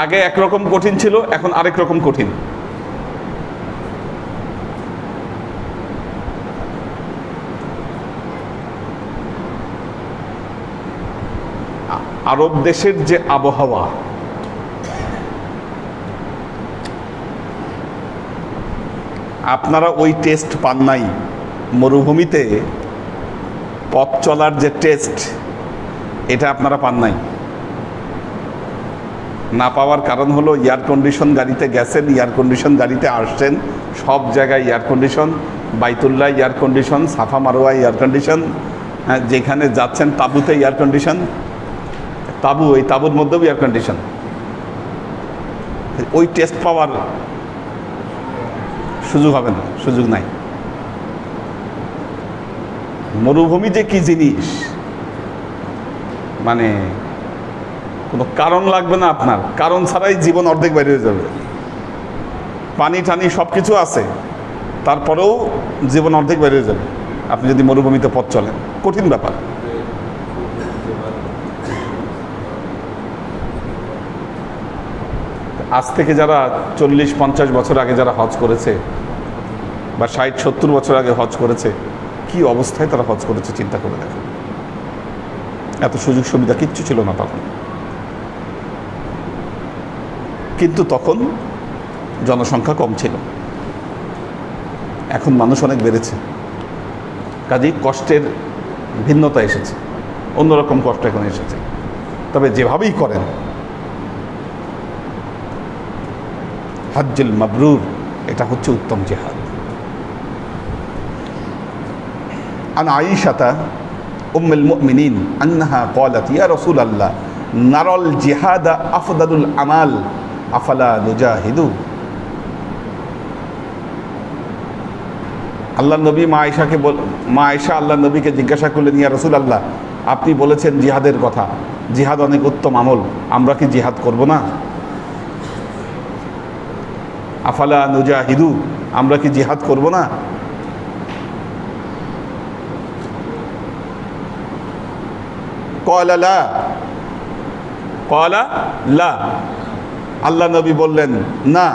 আগে একরকম কঠিন ছিল, এখন আরেক রকম কঠিন। আরব দেশের যে আবহাওয়া, আপনারা ওই টেস্ট পান নাই। মরুভূমিতে পথ চলার যে টেস্ট, এটা আপনারা পান নাই। না পাওয়ার কারণ হলো এয়ার কন্ডিশন গাড়িতে গেছেন, এয়ার কন্ডিশন গাড়িতে আসছেন, সব জায়গায় এয়ার কন্ডিশন, বাইতুল্লাহ এয়ার কন্ডিশন, সাফা মারোয়া এয়ার কন্ডিশন, হ্যাঁ, যেখানে যাচ্ছেন তাঁবুতে এয়ার কন্ডিশন, এই তাঁবুর মধ্যেও এয়ার কন্ডিশন। ওই টেস্ট পাওয়ার সুযোগ হবে না, সুযোগ নাই। মরুভূমি যে কি জিনিস, মানে কোনো কারণ লাগবে না আপনার, কারণ ছাড়াই জীবন অর্ধেক বাইরে হয়ে যাবে। পানি টানি সব কিছু আছে, তারপরেও জীবন অর্ধেক বাইরে হয়ে যাবে আপনি যদি মরুভূমিতে পথ চলেন। কঠিন ব্যাপার। আজ থেকে যারা 40-50 বছর আগে যারা হজ করেছে বা 60-70 বছর আগে হজ করেছে, কি অবস্থায় তারা হজ করেছে চিন্তা করে দেখেন। এত সুযোগ সুবিধা কিচ্ছু ছিল না তখন, কিন্তু তখন জনসংখ্যা কম ছিল, এখন মানুষ অনেক বেড়েছে, কাজেই কষ্টের ভিন্নতা এসেছে, অন্যরকম কষ্ট এখন এসেছে। তবে যেভাবেই করেন, হজ্জুল মাবরুর এটা হচ্ছে উত্তম জিহাদ। আন আয়েশাতা উম্মুল মুমিনিন আন্নাহা ক্বালাত ইয়া রাসূলুল্লাহ নারাল জিহাদা আফদালুল আমাল আফালা নুজাহিদু। আল্লাহ নবী মা আয়েশা আল্লাহ নবীকে জিজ্ঞাসা করলেন, ইয়া রাসূলুল্লাহ, আপনি বলেছেন জিহাদের কথা, জিহাদ অনেক উত্তম আমল, আমরা কি জিহাদ করব না? আফালা নুজাহিদু, আমরা কি জিহাদ করব না? ক্বালা লা, ক্বালা লা, আল্লাহ নবী বললেন না।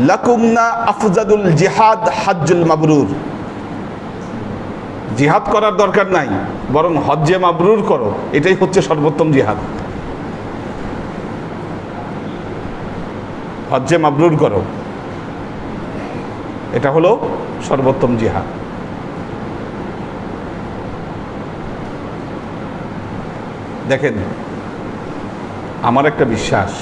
লাকুমনা আফজাদুল জিহাদ হজ্জুল মাবরুর, জিহাদ করার দরকার নাই, বরং হজ্জে মাবরুর করো, এটাই হচ্ছে সর্বোত্তম জিহাদ। হজ্জে মাবরুর করো, এটা হলো সর্বোত্তম জিহাদ। দেখেন, আমার একটা বিশ্বাস,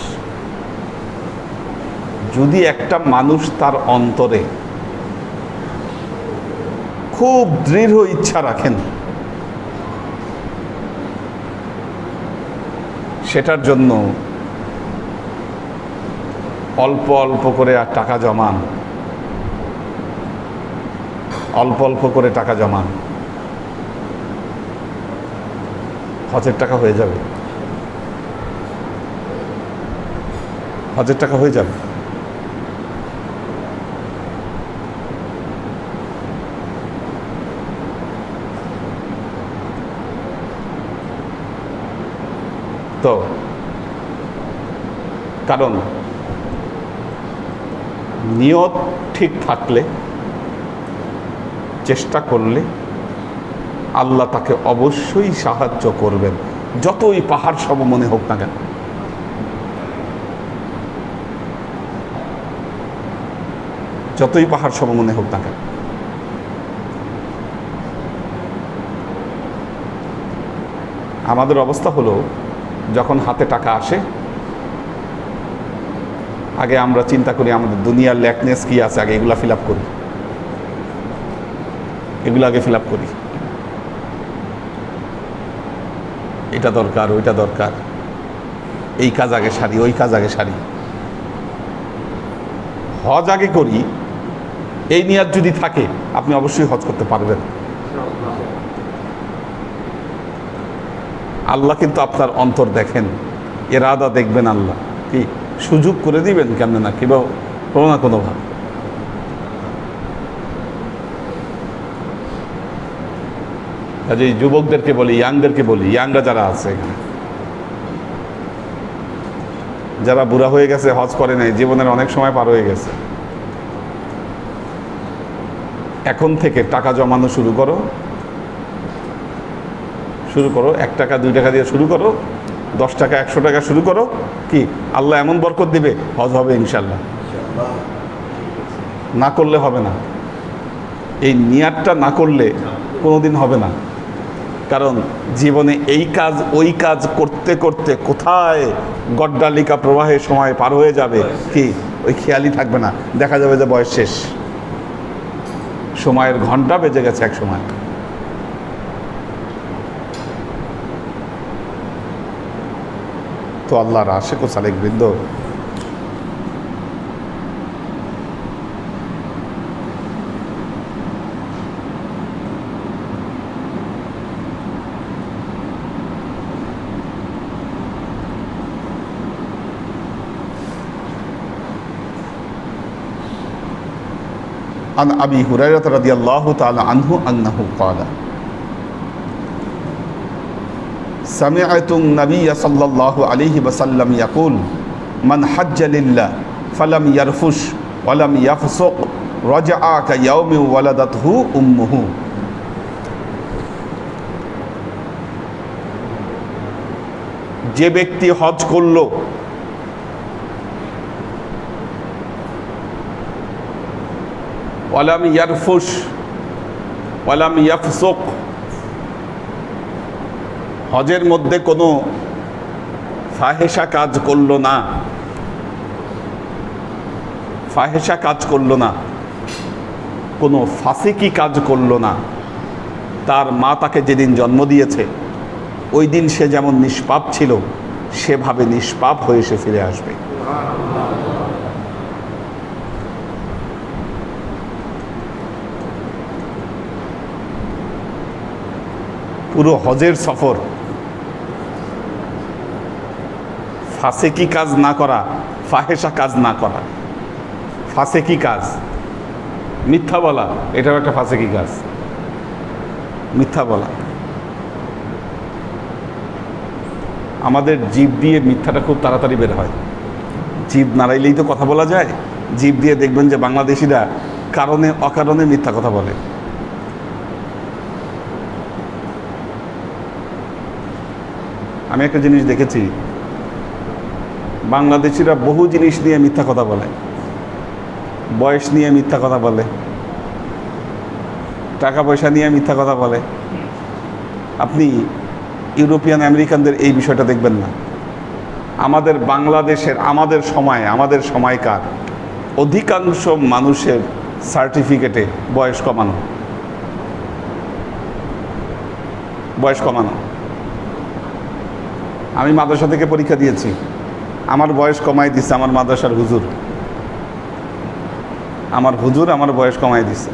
যদি একটা মানুষ তার অন্তরে খুব দৃঢ় ইচ্ছা রাখেন, সেটার জন্য অল্প অল্প করে আর টাকা জমান, অল্প অল্প করে টাকা জমান, হজের টাকা হয়ে যাবে, হজের টাকা হয়ে যাবে। তো কারণ নিয়ত ঠিক থাকলে, চেষ্টা করলে আল্লাহ তাকে অবশ্যই সাহায্য করবেন, যতই পাহাড় সম মনে হোক না কেন। যতই পাহাড় সম মনে হোক না কেন। আমাদের অবস্থা হলো, যখন হাতে টাকা আসে, আগে আমরা চিন্তা করি আমাদের দুনিয়ার ল্যাকনেস কি আছে, আগে এগুলা ফিল আপ করি, এগুলো আগে ফিল আপ করি, এটা দরকার, ওইটা দরকার, এই কাজ আগে সারি, ওই কাজ আগে সারি। হজ আগে করি, এই নিয়ত যদি থাকে, আপনি অবশ্যই হজ করতে পারবেন। আল্লাহ কিন্তু আপনার অন্তর দেখেন, ইরাদা দেখবেন, আল্লাহ কি সুযোগ করে দিবেন কেমনে না কিংবা কোনো না কোনোভাবে। কাজে যুবকদেরকে বলি, ইয়াংদেরকে বলি, ইয়াংরা যারা আছে এখানে, যারা বুড়া হয়ে গেছে, হজ করে নাই, জীবনের অনেক সময় পার হয়ে গেছে, এখন থেকে টাকা জমানো শুরু করো, শুরু করো, 1 টাকা 2 টাকা দিয়ে শুরু করো, 10 টাকা 100 টাকা শুরু করো, কি আল্লাহ এমন বরকত দিবে, হজ হবে ইনশাল্লাহ। না করলে হবে না, এই নিয়াতটা না করলে কোনোদিন হবে না। কারণ জীবনে এই কাজ ওই কাজ করতে করতে কোথায় গড্ডালিকা প্রবাহের সময় পার হয়ে যাবে, কি ওই খেয়ালই থাকবে না, দেখা যাবে যে বয়স শেষ, সময়ের ঘন্টা বেজে গেছে এক সময়। তো আল্লাহর আশিক ও সালেক বৃন্দ, عن أبي هريرة رضي الله تعالى عنه أنه قال سمعت النبي صلى الله عليه وسلم يقول من حج لله فلم يرفش ولم يفسق رجع كيوم ولدته أمه যে ব্যক্তি হজ করলো ওয়ালাম ইয়ারফুস ওয়ালাম ইয়াফসুক হজের মধ্যে কোনো ফাহেসা কাজ করলো না, ফাহেসা কাজ করলো না, কোনো ফাসিকি কাজ করলো না, তার মা তাকে যেদিন জন্ম দিয়েছে ওই দিন সে যেমন নিষ্পাপ ছিল সেভাবে নিষ্পাপ হয়ে সে ফিরে আসবে। পুরো হজের সফর ফাসেকি কাজ না করা, ফাহেসা কাজ না করা। ফাসেকি কাজ, মিথ্যা বলা, এটাও একটা ফাসেকি কাজ। মিথ্যা বলা, আমাদের জিভ দিয়ে মিথ্যাটা খুব তাড়াতাড়ি বের হয়। জিভ নাড়াইলেই তো কথা বলা যায়। জিভ দিয়ে দেখবেন যে বাংলাদেশিরা কারণে অকারণে মিথ্যা কথা বলে। আমি একটা জিনিস দেখেছি, বাংলাদেশিরা বহু জিনিস নিয়ে মিথ্যা কথা বলে। বয়স নিয়ে মিথ্যা কথা বলে, টাকা পয়সা নিয়ে মিথ্যা কথা বলে। আপনি ইউরোপিয়ান আমেরিকানদের এই বিষয়টা দেখবেন না। আমাদের বাংলাদেশের আমাদের সময়কার অধিকাংশ মানুষের সার্টিফিকেটে বয়স কমানো। আমি মাদ্রাসা থেকে পরীক্ষা দিয়েছি, আমার বয়স কমাই দিচ্ছে আমার মাদ্রাসার হুজুর। আমার বয়স কমাই দিচ্ছে।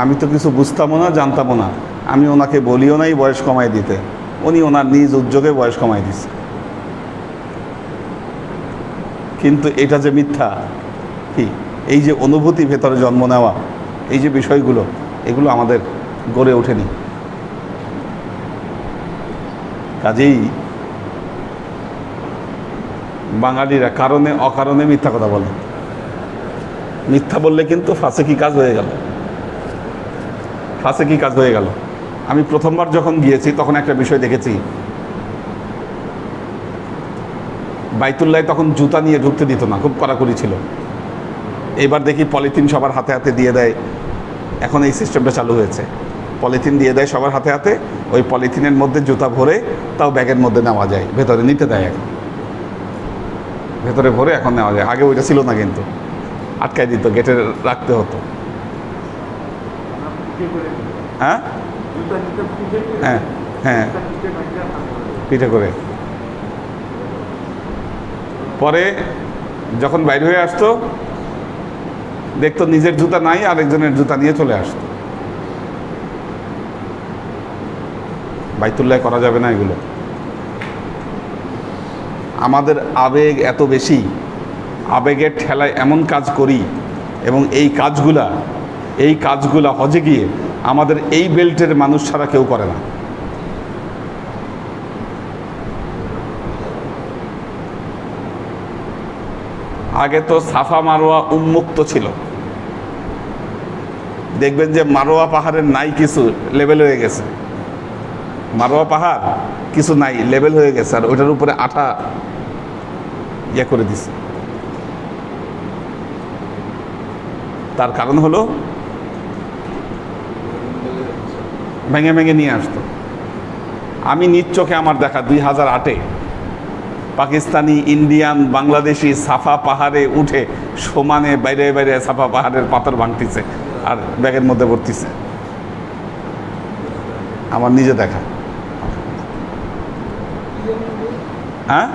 আমি তো কিছু বুঝতামও না, জানতামও না। আমি ওনাকে বলিও নাই বয়স কমাই দিতে, উনি ওনার নিজ উদ্যোগে বয়স কমাই দিচ্ছে। কিন্তু এটা যে মিথ্যা, কি এই যে অনুভূতি ভেতরে জন্ম নেওয়া, এই যে বিষয়গুলো, এগুলো আমাদের গড়ে ওঠেনি। কাজেই বাঙালিরা কারণে অকারণে মিথ্যা কথা বলে। মিথ্যা বললে কিন্তু ফাসেকি কাজ হয়ে গেল। আমি প্রথমবার যখন গিয়েছি তখন একটা বিষয় দেখেছি, বাইতুল্লাহ তখন জুতা নিয়ে ঢুকতে দিত না, খুব কড়াকড়ি ছিল। এবার দেখি পলিথিন সবার হাতে হাতে দিয়ে দেয়। এখন এই সিস্টেমটা চালু হয়েছে, পলিথিন দিয়ে দেয় সবার হাতে হাতে। ওই পলিথিনের মধ্যে জুতা ভরে তাও ব্যাগের মধ্যে নেওয়া যায়, ভেতরে নিতে দেয়। এখন ভেতরে ভরে এখন নেওয়া যায়। আগে ওইটা ছিল না, কিন্তু আটকায় দিত, গেটে রাখতে হতো। হ্যাঁ হ্যাঁ হ্যাঁ, পিঠে করে। পরে যখন বাইরে হয়ে আসতো দেখতো নিজের জুতা নাই, আরেকজনের জুতা নিয়ে চলে আসতো। বাইতুল্লাহ করা যাবে না এগুলো। আমাদের আবেগ এত বেশি, আবেগের ঠেলায় এমন কাজ করি, এবং এই কাজগুলা হজে গিয়ে আমাদের এই বেল্টের মানুষ ছাড়া কেউ করে না। আগে তো সাফা মারোয়া উন্মুক্ত ছিল, দেখবেন যে মারোয়া পাহাড়ের নাই কিছু, লেবেল হয়ে গেছে। মারোয়া পাহাড় কিছু নাই, লেবেল হয়ে গেছে, আর ওইটার উপরে আঠা ইয়ে করে দিছে। তার কারণ হলো ভেঙে ভেঙে নিয়ে আসতো। আমি নিজ চোখে আমার দেখা 2008-এ পাকিস্তানি, ইন্ডিয়ান, বাংলাদেশি সাফা পাহাড়ে উঠে সমানে বাইরে বাইরে সাফা পাহাড়ের পাথর ভাঙতিছে আর ব্যাগের মধ্যে ভরতিছে। আমার নিজে দেখা। হ্যাঁ,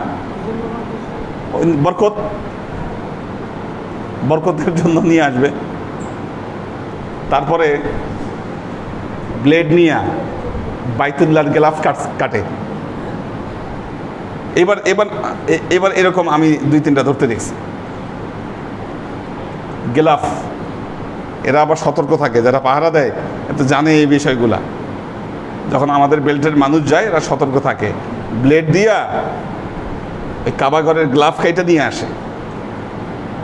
বরকতের জন্য নিয়ে আসবে। তারপরে ব্লেড নিয়ে বাইতুল্লাহর গেলাফ কাটে। এবার এরকম আমি 2-3টা ধরতে দেখছি। গেলাফ এরা আবার সতর্ক থাকে, যারা পাহারা দেয় এত জানে এই বিষয়গুলা। যখন আমাদের বেল্টের মানুষ যায় এরা সতর্ক থাকে, ব্লেড দিয়া ওই কাবাঘরের গ্লাভ খাইটা নিয়ে আসে,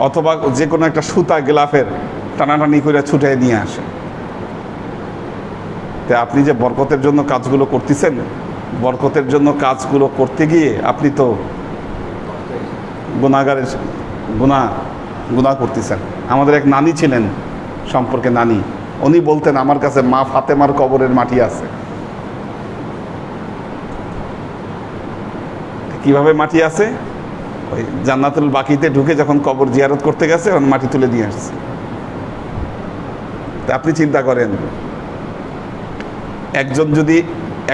অথবা যে কোনো একটা সুতা গ্লাফের টানাটানি করে ছুটে নিয়ে আসে। তা আপনি যে বরকতের জন্য কাজগুলো করতেছেন, বরকতের জন্য কাজগুলো করতে গিয়ে আপনি তো গুনাহগারের গুনাহ করতেছেন। আমাদের এক নানি ছিলেন, সম্পর্কে নানি, উনি বলতেন আমার কাছে মা ফাতেমার কবরের মাটি আছে। কিভাবে মাটি আছে? ওই জান্নাতুল বাকিতে ঢুকে যখন কবর জিয়ারত করতে গেছে তখন মাটি তুলে নিয়ে আসছে। তা আপনি চিন্তা করেন, একজন যদি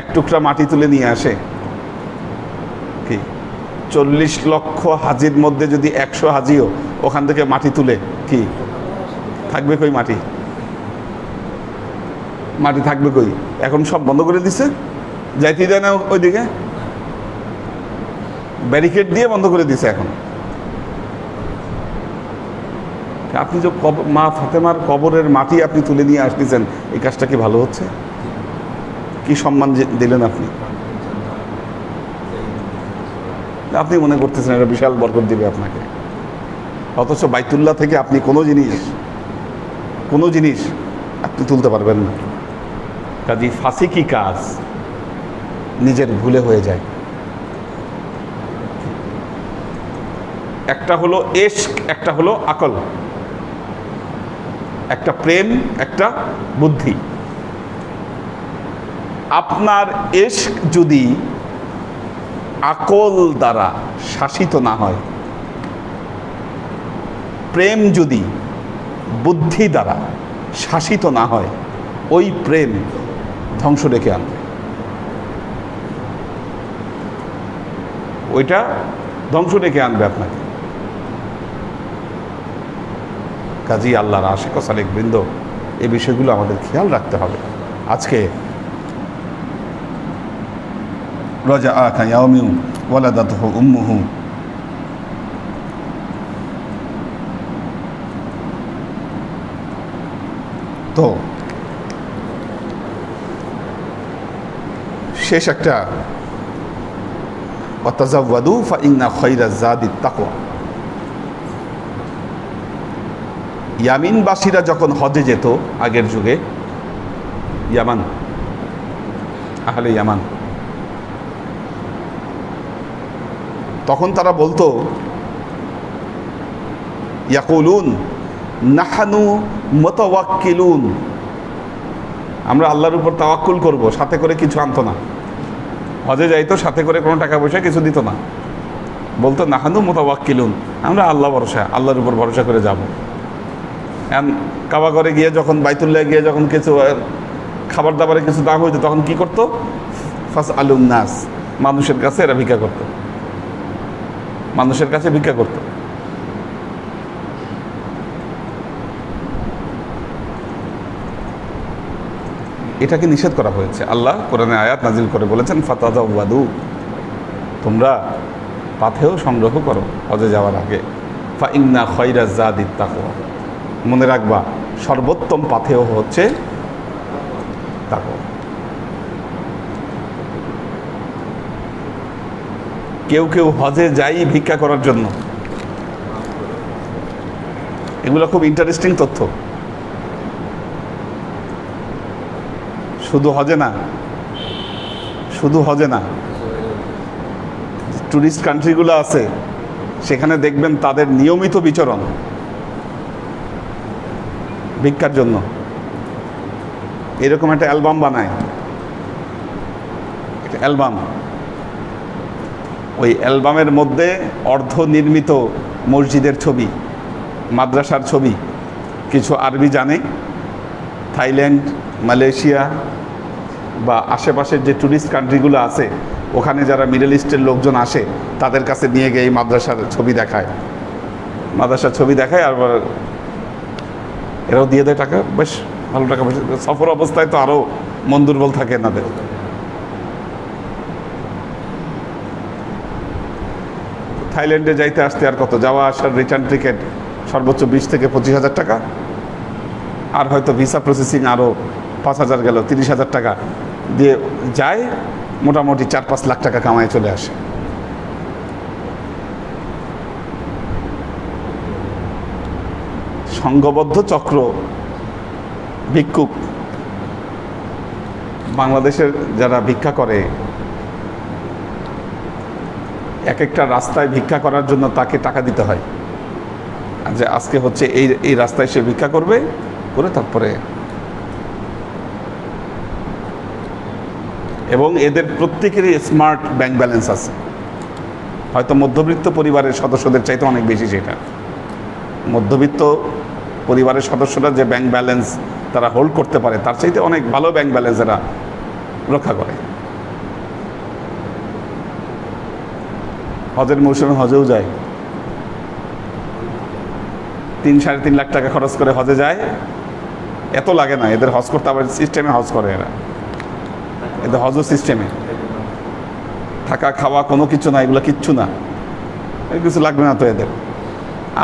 এক টুকরা মাটি তুলে নিয়ে আসে, কি 40 লক্ষ হাজির মধ্যে যদি 100 হাজিও ওখান থেকে মাটি তুলে, কি থাকবে কই? মাটি থাকবে কই? এখন সব বন্ধ করে দিছে, যাইতে দেয় না ওইদিকে, ব্যারিকেড দিয়ে বন্ধ করে দিছে। এখন আপনি যে মা ফাতেমার কবরের মাটি আপনি তুলে নিয়ে আসতেছেন, এই কাজটা কি ভালো হচ্ছে? কি সম্মান দিলেন আপনি? আপনি মনে করতেছেন এটা বিশাল বরকত দিবে আপনাকে, অথচ বাইতুল্লাহ থেকে আপনি কোনো জিনিস আপনি তুলতে পারবেন না। কাজী ফাসিকি কাজ নিজের ভুলে হয়ে যায়। একটা হলো এশক, একটা হলো আকল, একটা প্রেম, একটা বুদ্ধি। আপনার এশক যদি আকল দ্বারা শাসিত না হয়, প্রেম যদি বুদ্ধি দ্বারা শাসিত না হয়, ওই প্রেম ধ্বংস ডেকে আনবে। ওইটা ধ্বংস ডেকে আনবে আপনাকে। কাজী আল্লাহর আশিক ও সালেক বৃন্দ, এই বিষয়গুলো আমাদের খেয়াল রাখতে হবে। আজকে রাজা আখা ইয়াউমিউ ওয়ালাদাতহু উম্মুহু, তো শেষ একটা ওয়াতাজাওয়াদু ফাইন্না খায়রাজ যাদিত তাকওয়া। ইয়ামিনবাসীরা যখন হজে যেত আগের যুগে, ইয়ামান, আহলে ইয়ামান, তখন তারা বলতো ইয়াকুলুন নাহানু মুতাওয়াক্কিলুন, আমরা আল্লাহর উপর তাওয়াক্কুল করব। সাথে করে কিছু আনতো না, হজে যাইতো সাথে করে কোনো টাকা পয়সা কিছু দিত না, বলতো নাহানু মুতাওয়াক্কিলুন, আমরা আল্লাহ ভরসা, আল্লাহর উপর ভরসা করে যাব। কাবা করে গিয়ে যখন বাইতুল্লাহ গিয়ে যখন কিছু খাবার দাবারে কিছু দাম হইতো তখন কি করতো? ফাস আলুন নাস, মানুষের কাছে এরা ভিক্ষা করতো, মানুষের কাছে ভিক্ষা করতো। এটাকে নিষেধ করা হয়েছে। আল্লাহ কোরআনে আয়াত নাজিল করে বলেছেন ফাতাজাওয়াদু, তোমরা পাথেয় সংগ্রহ করো হজে যাওয়ার আগে। ফাইন্না খায়রাজ যাদিত তাকওয়া, মনে রাখবা সর্বোত্তম পাথেয় হচ্ছে তাকওয়া। কেউ কেউ হজে যাই ভিক্ষা করার জন্য, এগুলো খুব ইন্টারেস্টিং তথ্য। শুধু হজে না, টুরিস্ট কান্ট্রিগুলো আছে সেখানে দেখবেন তাদের নিয়মিত বিচরণ ভিক্ষার জন্য। এরকম একটা অ্যালবাম বানায়, একটা অ্যালবাম, ওই অ্যালবামের মধ্যে অর্ধনির্মিত মসজিদের ছবি, মাদ্রাসার ছবি, কিছু আরবি জানে, থাইল্যান্ড, মালয়েশিয়া বা আশেপাশের যে ট্যুরিস্ট কান্ট্রিগুলো আছে ওখানে যারা মিডল ইস্টের লোকজন আসে তাদের কাছে নিয়ে গিয়ে এই মাদ্রাসার ছবি দেখায়, আর এরাও দিয়ে দেয় টাকা, বেশ ভালো টাকা পয়সা। সফর অবস্থায় তো আরও মন দুর্বল থাকে এনাদের। থাইল্যান্ডে যাইতে আসতে আর কত, যাওয়া আসার রিটার্ন টিকিট সর্বোচ্চ 20 থেকে 25 হাজার টাকা। আর হয়তো ভিসা প্রসেসিং আরও 5,000 গেল, 30,000 টাকা দিয়ে যায়, মোটামুটি 4-5 লাখ টাকা কামায় চলে আসে। সংঘবদ্ধ চক্র ভিক্ষুক, বাংলাদেশের যারা ভিক্ষা করে, এক একটা রাস্তায় ভিক্ষা করার জন্য তাকে টাকা দিতে হয়, যে আজকে হচ্ছে এই রাস্তায় সে ভিক্ষা করবে, করে তারপরে। এবং এদের প্রত্যেকেরই স্মার্ট ব্যাংক ব্যালেন্স আছে, হয়তো মধ্যবিত্ত পরিবারের সদস্যদের চাইতে অনেক বেশি। সেটা মধ্যবিত্ত পরিবারের সদস্যরা যে ব্যাংক ব্যালেন্স তারা হোল্ড করতে পারে, তার চাইতে অনেক ভালো ব্যাংক ব্যালেন্স এরা রক্ষা করে। হজের মৌসুমে হজেও যায়, 3-3.5 লাখ টাকা খরচ করে হজে যায়। এত লাগে না এদের হজ করতে, আবার সিস্টেমে হজ করে এরা, এদের হজও সিস্টেমে, থাকা খাওয়া কোনো কিছু না, এগুলো কিচ্ছু না, কিছু লাগবে না তো এদের।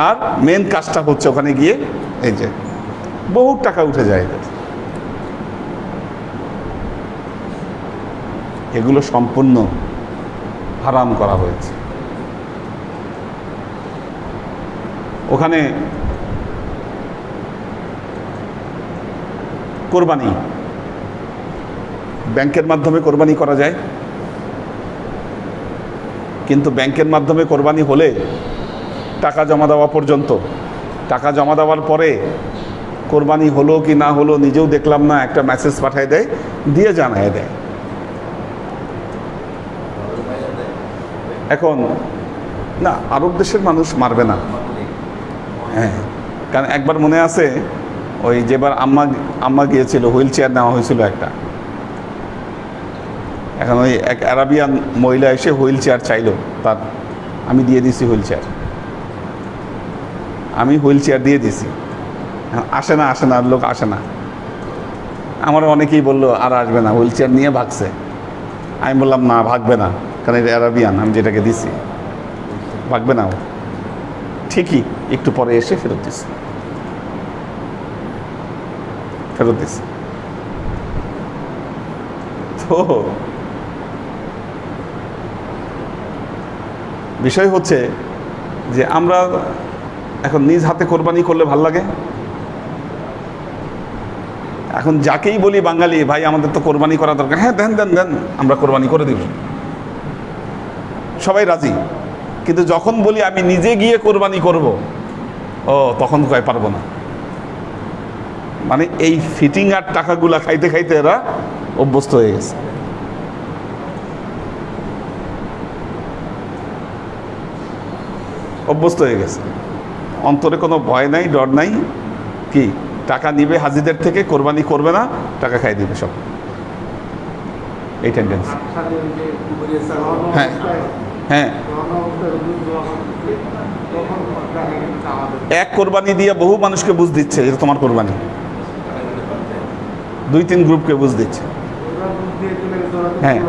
আর মেন কাজটা হচ্ছে ওখানে গিয়ে এই যে বহু টাকা উঠে যায় এদের। এগুলো সম্পূর্ণ হারাম করা হয়েছে। ওখানে কোরবানি ব্যাংকের মাধ্যমে কোরবানি করা যায়, কিন্তু ব্যাংকের মাধ্যমে কোরবানি হলে টাকা জমা দেওয়া পর্যন্ত, টাকা জমা দেওয়ার পরে কোরবানি হলো কি না হলো নিজেও দেখলাম না, একটা মেসেজ পাঠিয়ে দেয়, দিয়ে জানায় দেয়। এখন না, আরব দেশের মানুষ মারবে না। হ্যাঁ, কারণ একবার মনে আছে ওই যেবার আম্মা গিয়েছিল, হুইল চেয়ার নেওয়া হয়েছিল একটা, এখন ওই এক আরাবিয়ান মহিলা এসে হুইল চেয়ার চাইলো তার, আমি দিয়ে দিছি হুইল চেয়ার, আমি হুইল চেয়ার দিয়ে দিছি। আসে না লোক আসে না। আমার অনেকেই বললো আর আসবে না, হুইল চেয়ার নিয়ে ভাগছে। আমি বললাম না, ভাগবে না, কারণ এটা আরাবিয়ান, আমি যেটাকে দিছি ভাগবে না। ও ঠিকই একটু পরে এসে ফেরত দিছে। তো বিষয় হচ্ছে যে আমরা এখন নিজ হাতে কোরবানি করলে ভাল লাগে। এখন যাকেই বলি বাঙালি ভাই আমাদের তো কোরবানি করা দরকার, হ্যাঁ দেন আমরা কোরবানি করে দিব, সবাই রাজি। কিন্তু যখন বলি আমি নিজে গিয়ে কোরবানি করব, ও তখন কয় পারবো না। মানে এই ফিটিং আর টাকাগুলা খাইতে খাইতে এরা অভ্যস্ত হয়ে গেছে। অন্তরে কোনো ভয় নাই, ডর নাই, কি টাকা নিবে হাজিদের থেকে, কোরবানি করবে না, টাকা খাই দিবে সব, এই টেন্ডেন্সি। হ্যাঁ হ্যাঁ, এক কোরবানি দিয়ে বহু মানুষকে বুঝ দিচ্ছে এটা তোমার কোরবানি, 2-3 গ্রুপকে বুঝ দিচ্ছে। হ্যাঁ,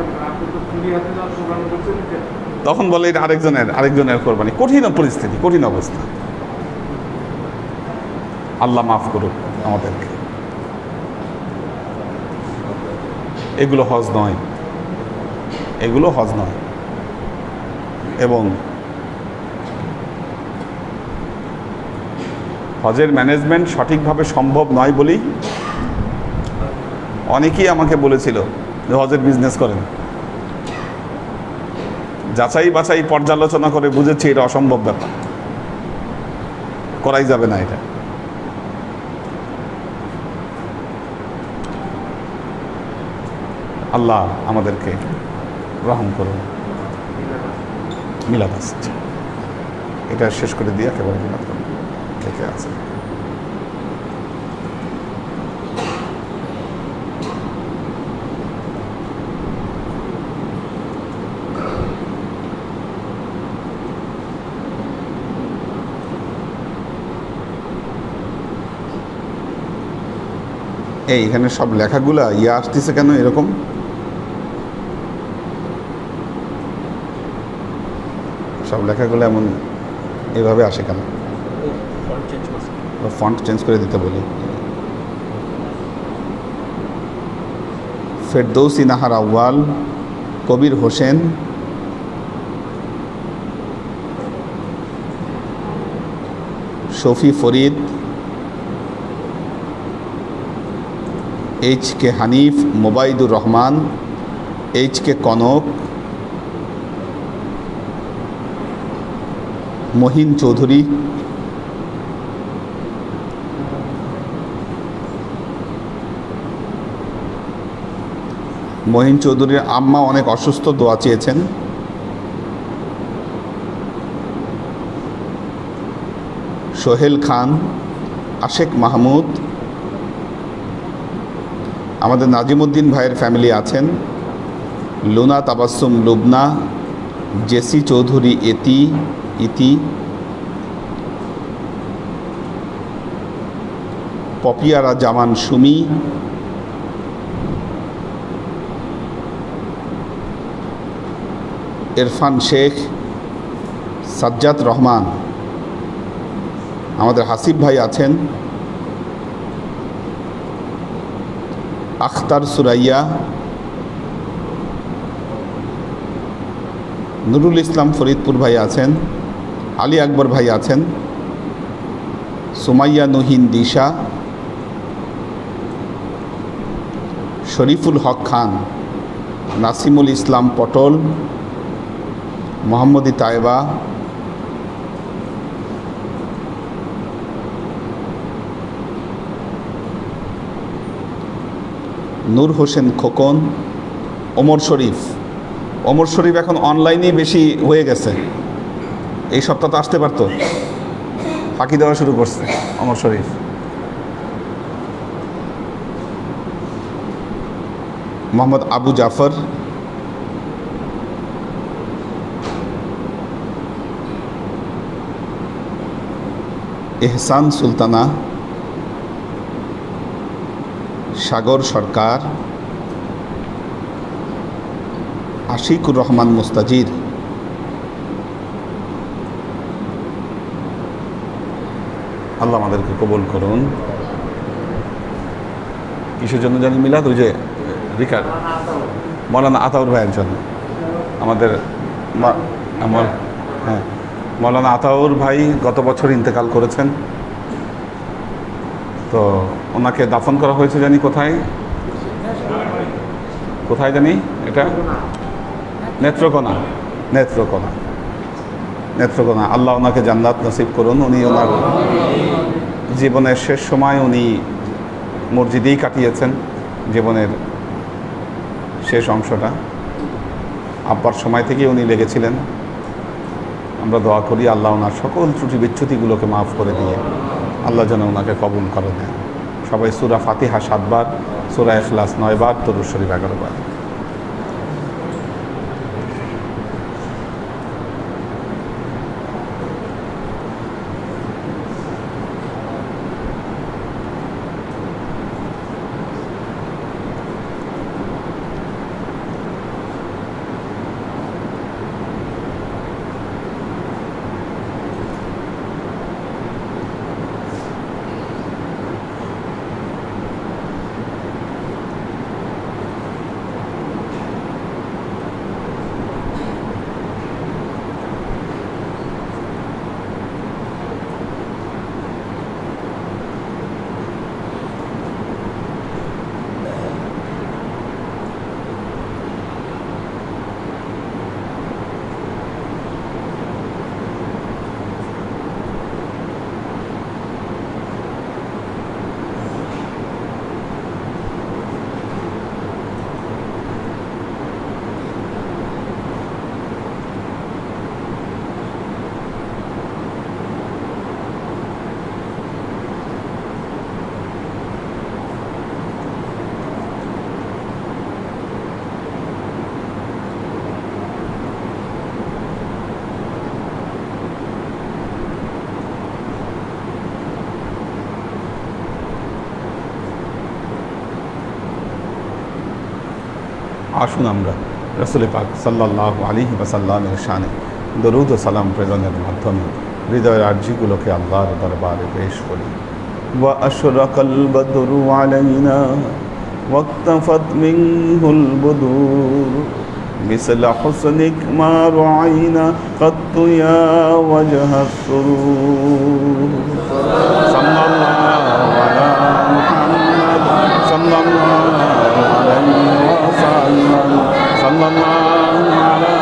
তখন বলে এটা আরেকজনের কোরবানি। কঠিন পরিস্থিতি, কঠিন অবস্থা। আল্লাহ মাফ করুক আমাদেরকে। এগুলো হজ নয়, এবং হজের ম্যানেজমেন্ট সঠিকভাবে সম্ভব নয় বলেই অনেকেই আমাকে বলেছিল যে হজের বিজনেস করেন। যাচাই বাছাই পর্যালোচনা করে বুঝেছি এটা অসম্ভব ব্যাপার, করাই যাবে না এটা। আল্লাহ আমাদেরকে রহম করুন। মিলাদ আসছে, এটা শেষ করে দিয়ে একেবারে মিলাদ করুন থেকে আছে। এইখানে সব লেখাগুলা আসতেছে কেন এরকম? সব লেখাগুলো এমন এভাবে আসে কেন? ফন্ট চেঞ্জ করে দিতে বলি। Ferdousi Nahar Awal, Kabir Hossain, Shafi Farid, H K Hanif, Mobaidur Rahman, H K Konok, Mohin Chowdhury, Mohin চৌধুরীর আম্মা অনেক অসুস্থ, দোয়া চেয়েছেন। সোহেল খান, আশেক মাহমুদ, আমাদের নাজিমুদ্দিন ভাইয়ের ফ্যামিলি আছেন, লুনা তাবাসসুম লুবনা, জেসি চৌধুরী ইতি, পপিয়ারা জামান সুমি, ইরফান শেখ, সাজ্জাদ রহমান, আমাদের হাসিব ভাই আছেন, আখতার সুরাইয়া, নুরুল ইসলাম ফরিদপুর ভাই আছেন, আলী আকবর ভাই আছেন, সুমাইয়া নুহিন দিশা, শরীফুল হক খান, নাসিমুল ইসলাম পটল, মোহাম্মদী তায়েবা, নূর হোসেন খোকন, ওমর শরীফ এখন অনলাইনেই বেশি হয়ে গেছে, এই সপ্তাহ তো আসতে পারতো, ফাঁকি দেওয়া শুরু করছে ওমর শরীফ। মোহাম্মদ আবু জাফর, এহসান সুলতানা, সাগর সরকার, আশিকুর রহমান মুস্তাজির, আল্লাহ আমাদেরকে কবুল করুন। কিসের জন্য জানি মিলাদ? ওই যে রিকার মৌলানা আতাউর ভাইয়ের জন্য, আমাদের হ্যাঁ মৌলানা আতাউর ভাই গত বছর ইন্তেকাল করেছেন, তো ওনাকে দাফন করা হয়েছে জানি কোথায় জানি, এটা নেত্রকোনা। আল্লাহ ওনাকে জান্নাত নসিব করুন। উনি ওনার জীবনের শেষ সময় উনি মসজিদেই কাটিয়েছেন, জীবনের শেষ অংশটা আব্বার সময় থেকেই উনি লেগেছিলেন। আমরা দোয়া করি আল্লাহ ওনার সকল ত্রুটি বিচ্যুতিগুলোকে মাফ করে দিয়ে আল্লাহ যেন ওনাকে কবুল করে দেন। সবাই সূরা ফাতিহা 7 বার, সূরা ইখলাস 9 বার, দরুদ শরীফ 11 বার। আসুন আমরা রাসূল পাক সাল্লাল্লাহু আলাইহি ওয়াসাল্লামের শানে দরুদ ও সালাম প্রেরণের মাধ্যমে হৃদয়ের আরজিগুলোকে আল্লাহর দরবারে পেশ করি। ওয়া আশরাকাল বদরু আলাইনা واقتفت منه البدور مثل حسنك ما رعينا قط يا وجه السرور صلى الله على محمد صلى الله عليه وسلم صلى الله على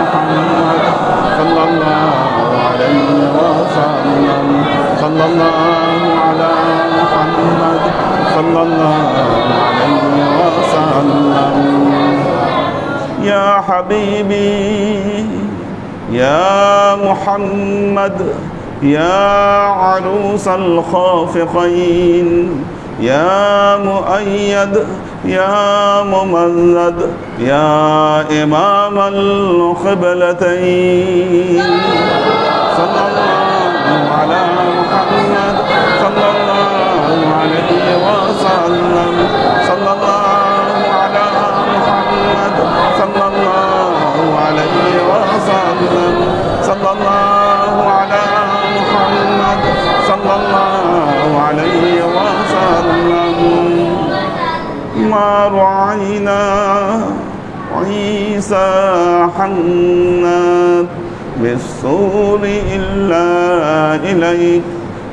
محمد صلى الله عليه وسلم صلى الله على محمد صلى الله عليه وسلم يا حبيبي يا محمد يا عروس الخافقين يا مؤيد يا ممجد يا إمام القبلتين صلى الله على محمد صلى الله عليه وسلم صلى الله على محمد صلى الله عليه وسلم صلى الله على محمد صلى الله عليه وسلم ما رعينا عيسى حنات بالسور إلا إليك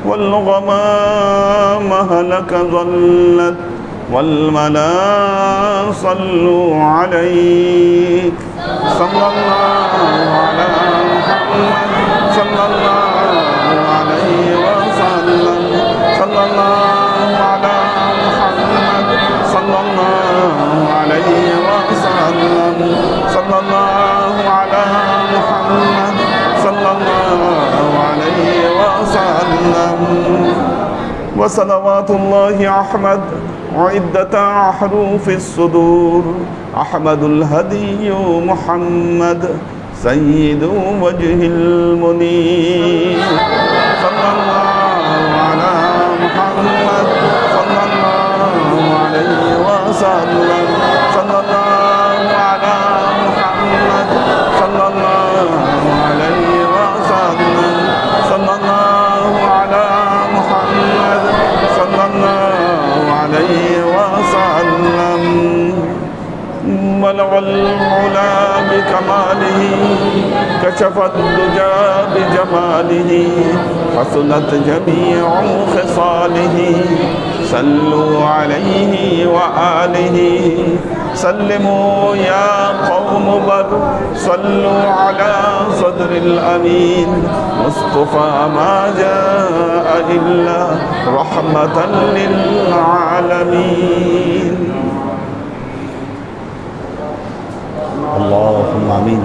والغمام هلك ظلت والملا صلوا عليك صلى الله على محمد صلى الله عليه وسلم صلى الله على محمد صلى الله عليه وسلم صلى الله على محمد صلى الله عليه وسلم وصلوات الله أحمد عدة أحرف الصدور أحمد الهدي محمد سيد وجه المنير صلى الله على محمد صلى الله عليه وسلم صلى الله على محمد صلى الله عليه وسلم صلى الله على محمد صلى الله عليه وسلم بلغ العلا بكماله كشف الدجى بجماله حسنت جميع خصاله صلوا عليه وآله سلموا يا قوم بر صلوا على صدر الأمين مصطفى ما جاء إلا رحمة للعالمين اللهم آمين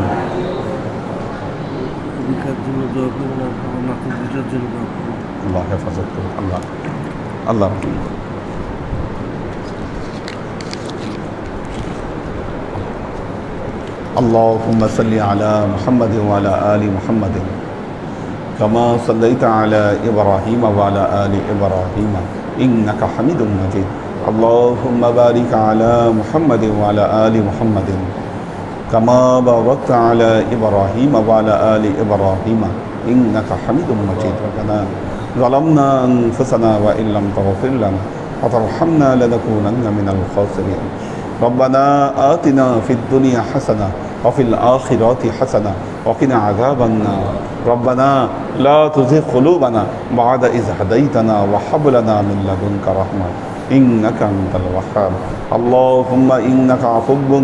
الله حفظك الله الله اللهم صل على محمد وعلى آل محمد كما صليت على إبراهيم وعلى آل إبراهيم إنك حميد مجيد اللهم بارك على محمد وعلى آل محمد كما باركت على إبراهيم وعلى آل إبراهيم إنك حميد مجيد ربنا ظلمنا أنفسنا وإن لم تغفر لنا وترحمنا لنكونن من الخاسرين ربنا آتنا في الدنيا حسنة وفي الآخرة حسنة وقنا عذاب النار ربنا لا تزغ قلوبنا بعد إذ هديتنا وهب لنا من لدنك رحمة إنك أنت الوهاب اللهم إنك عفو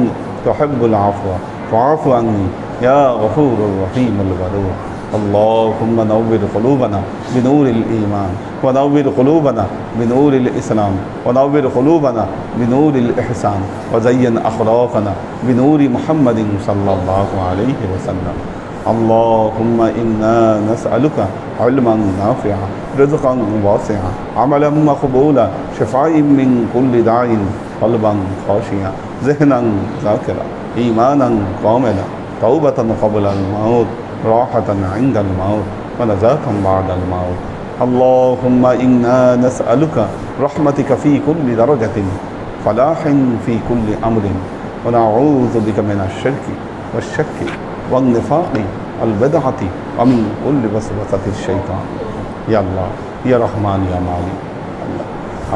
تحب العفو فاعف عني يا غفور الرحيم الغفور اللهم نور قلوبنا بنور الإيمان ونور قلوبنا بنور الإسلام ونور قلوبنا بنور الإحسان وزين أخلاقنا بنور محمد صلى الله عليه وسلم اللهم إنا نسألك علما نافعا رزقا واسعا عملا مقبولا شفاء من كل داء قلبا خاشعا ذهنا ذاكرا إيمانا كاملا توبة قبل الموت راحة عند الموت ونجاة بعد الموت اللهم إنا نسألك رحمتك في كل درجة فلاح في كل أمر ونعوذ بك من الشرك والشك والنفاق والبدعة ومن كل وسوسة الشيطان يا الله يا رحمن يا مالك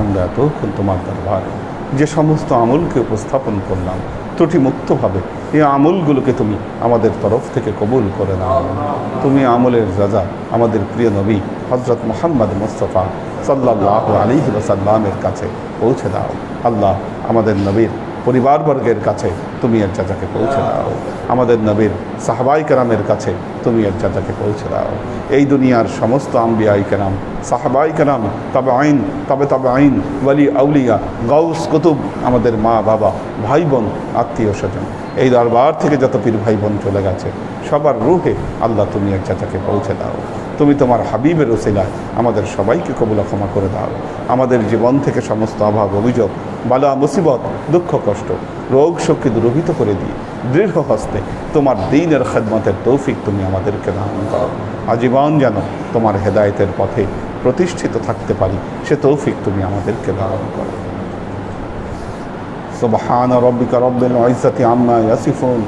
আমরা এতক্ষণ তোমার দরবারে যে সমস্ত আমলকে উপস্থাপন করলাম ত্রুটিমুক্তভাবে এই আমলগুলোকে তুমি আমাদের তরফ থেকে কবুল করে নাও। তুমি আমলের রাজা আমাদের প্রিয় নবী হজরত মুহাম্মদ মুস্তাফা সাল্লাল্লাহু আলাইহি ওয়াসাল্লামের কাছে পৌঁছে দাও। আল্লাহ, আমাদের নবীর পরিবারবর্গের কাছে তুমি এর চাচাকে পৌঁছে দাও। আমাদের নবীর সাহাবাই কেরামের কাছে তুমি এর চাচাকে পৌঁছে দাও। এই দুনিয়ার সমস্ত আম্বিয়াই কেরাম, সাহাবাই কেরাম, তবে আইন তবে আইন, ওয়ালি আউলিয়া, গাউস কুতুব, আমাদের মা বাবা, ভাই বোন, আত্মীয় স্বজন, এই দরবার থেকে যত পীর ভাই বোন চলে গেছে সবার রুহে আল্লাহ তুমি এক চাচাকে পৌঁছে দাও। তুমি তোমার হাবিবের ওসিলায় আমাদের সবাইকে কবুল ক্ষমা করে দাও। আমাদের জীবন থেকে সমস্ত অভাব অভিযোগ, বালা মুসিবত, দুঃখ কষ্ট, রোগ শোককে দূরীভূত করে দিয়ে দৃঢ় হস্তে তোমার দ্বীনের খেদমতের তৌফিক তুমি আমাদেরকে দান করো। আজীবন যেন তোমার হেদায়েতের পথে প্রতিষ্ঠিত থাকতে পারি সে তৌফিক তুমি আমাদেরকে দান করো। সুবহান রাব্বিকা রব্বিল ইজ্জাতি আম্মা ইয়াসিফুন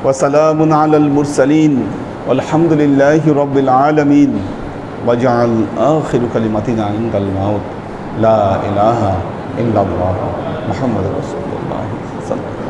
ওয়া সালামুন আলাল মুরসালিন ওয়ালহামদুলিল্লাহি রাব্বিল আলামিন ওয়াজআল আখিরু কালিমাতিনা ইনদাল মাউত লা ইলাহা ইল্লাল্লাহ মুহাম্মাদুর রাসূলুল্লাহ সাল্লাল্লাহু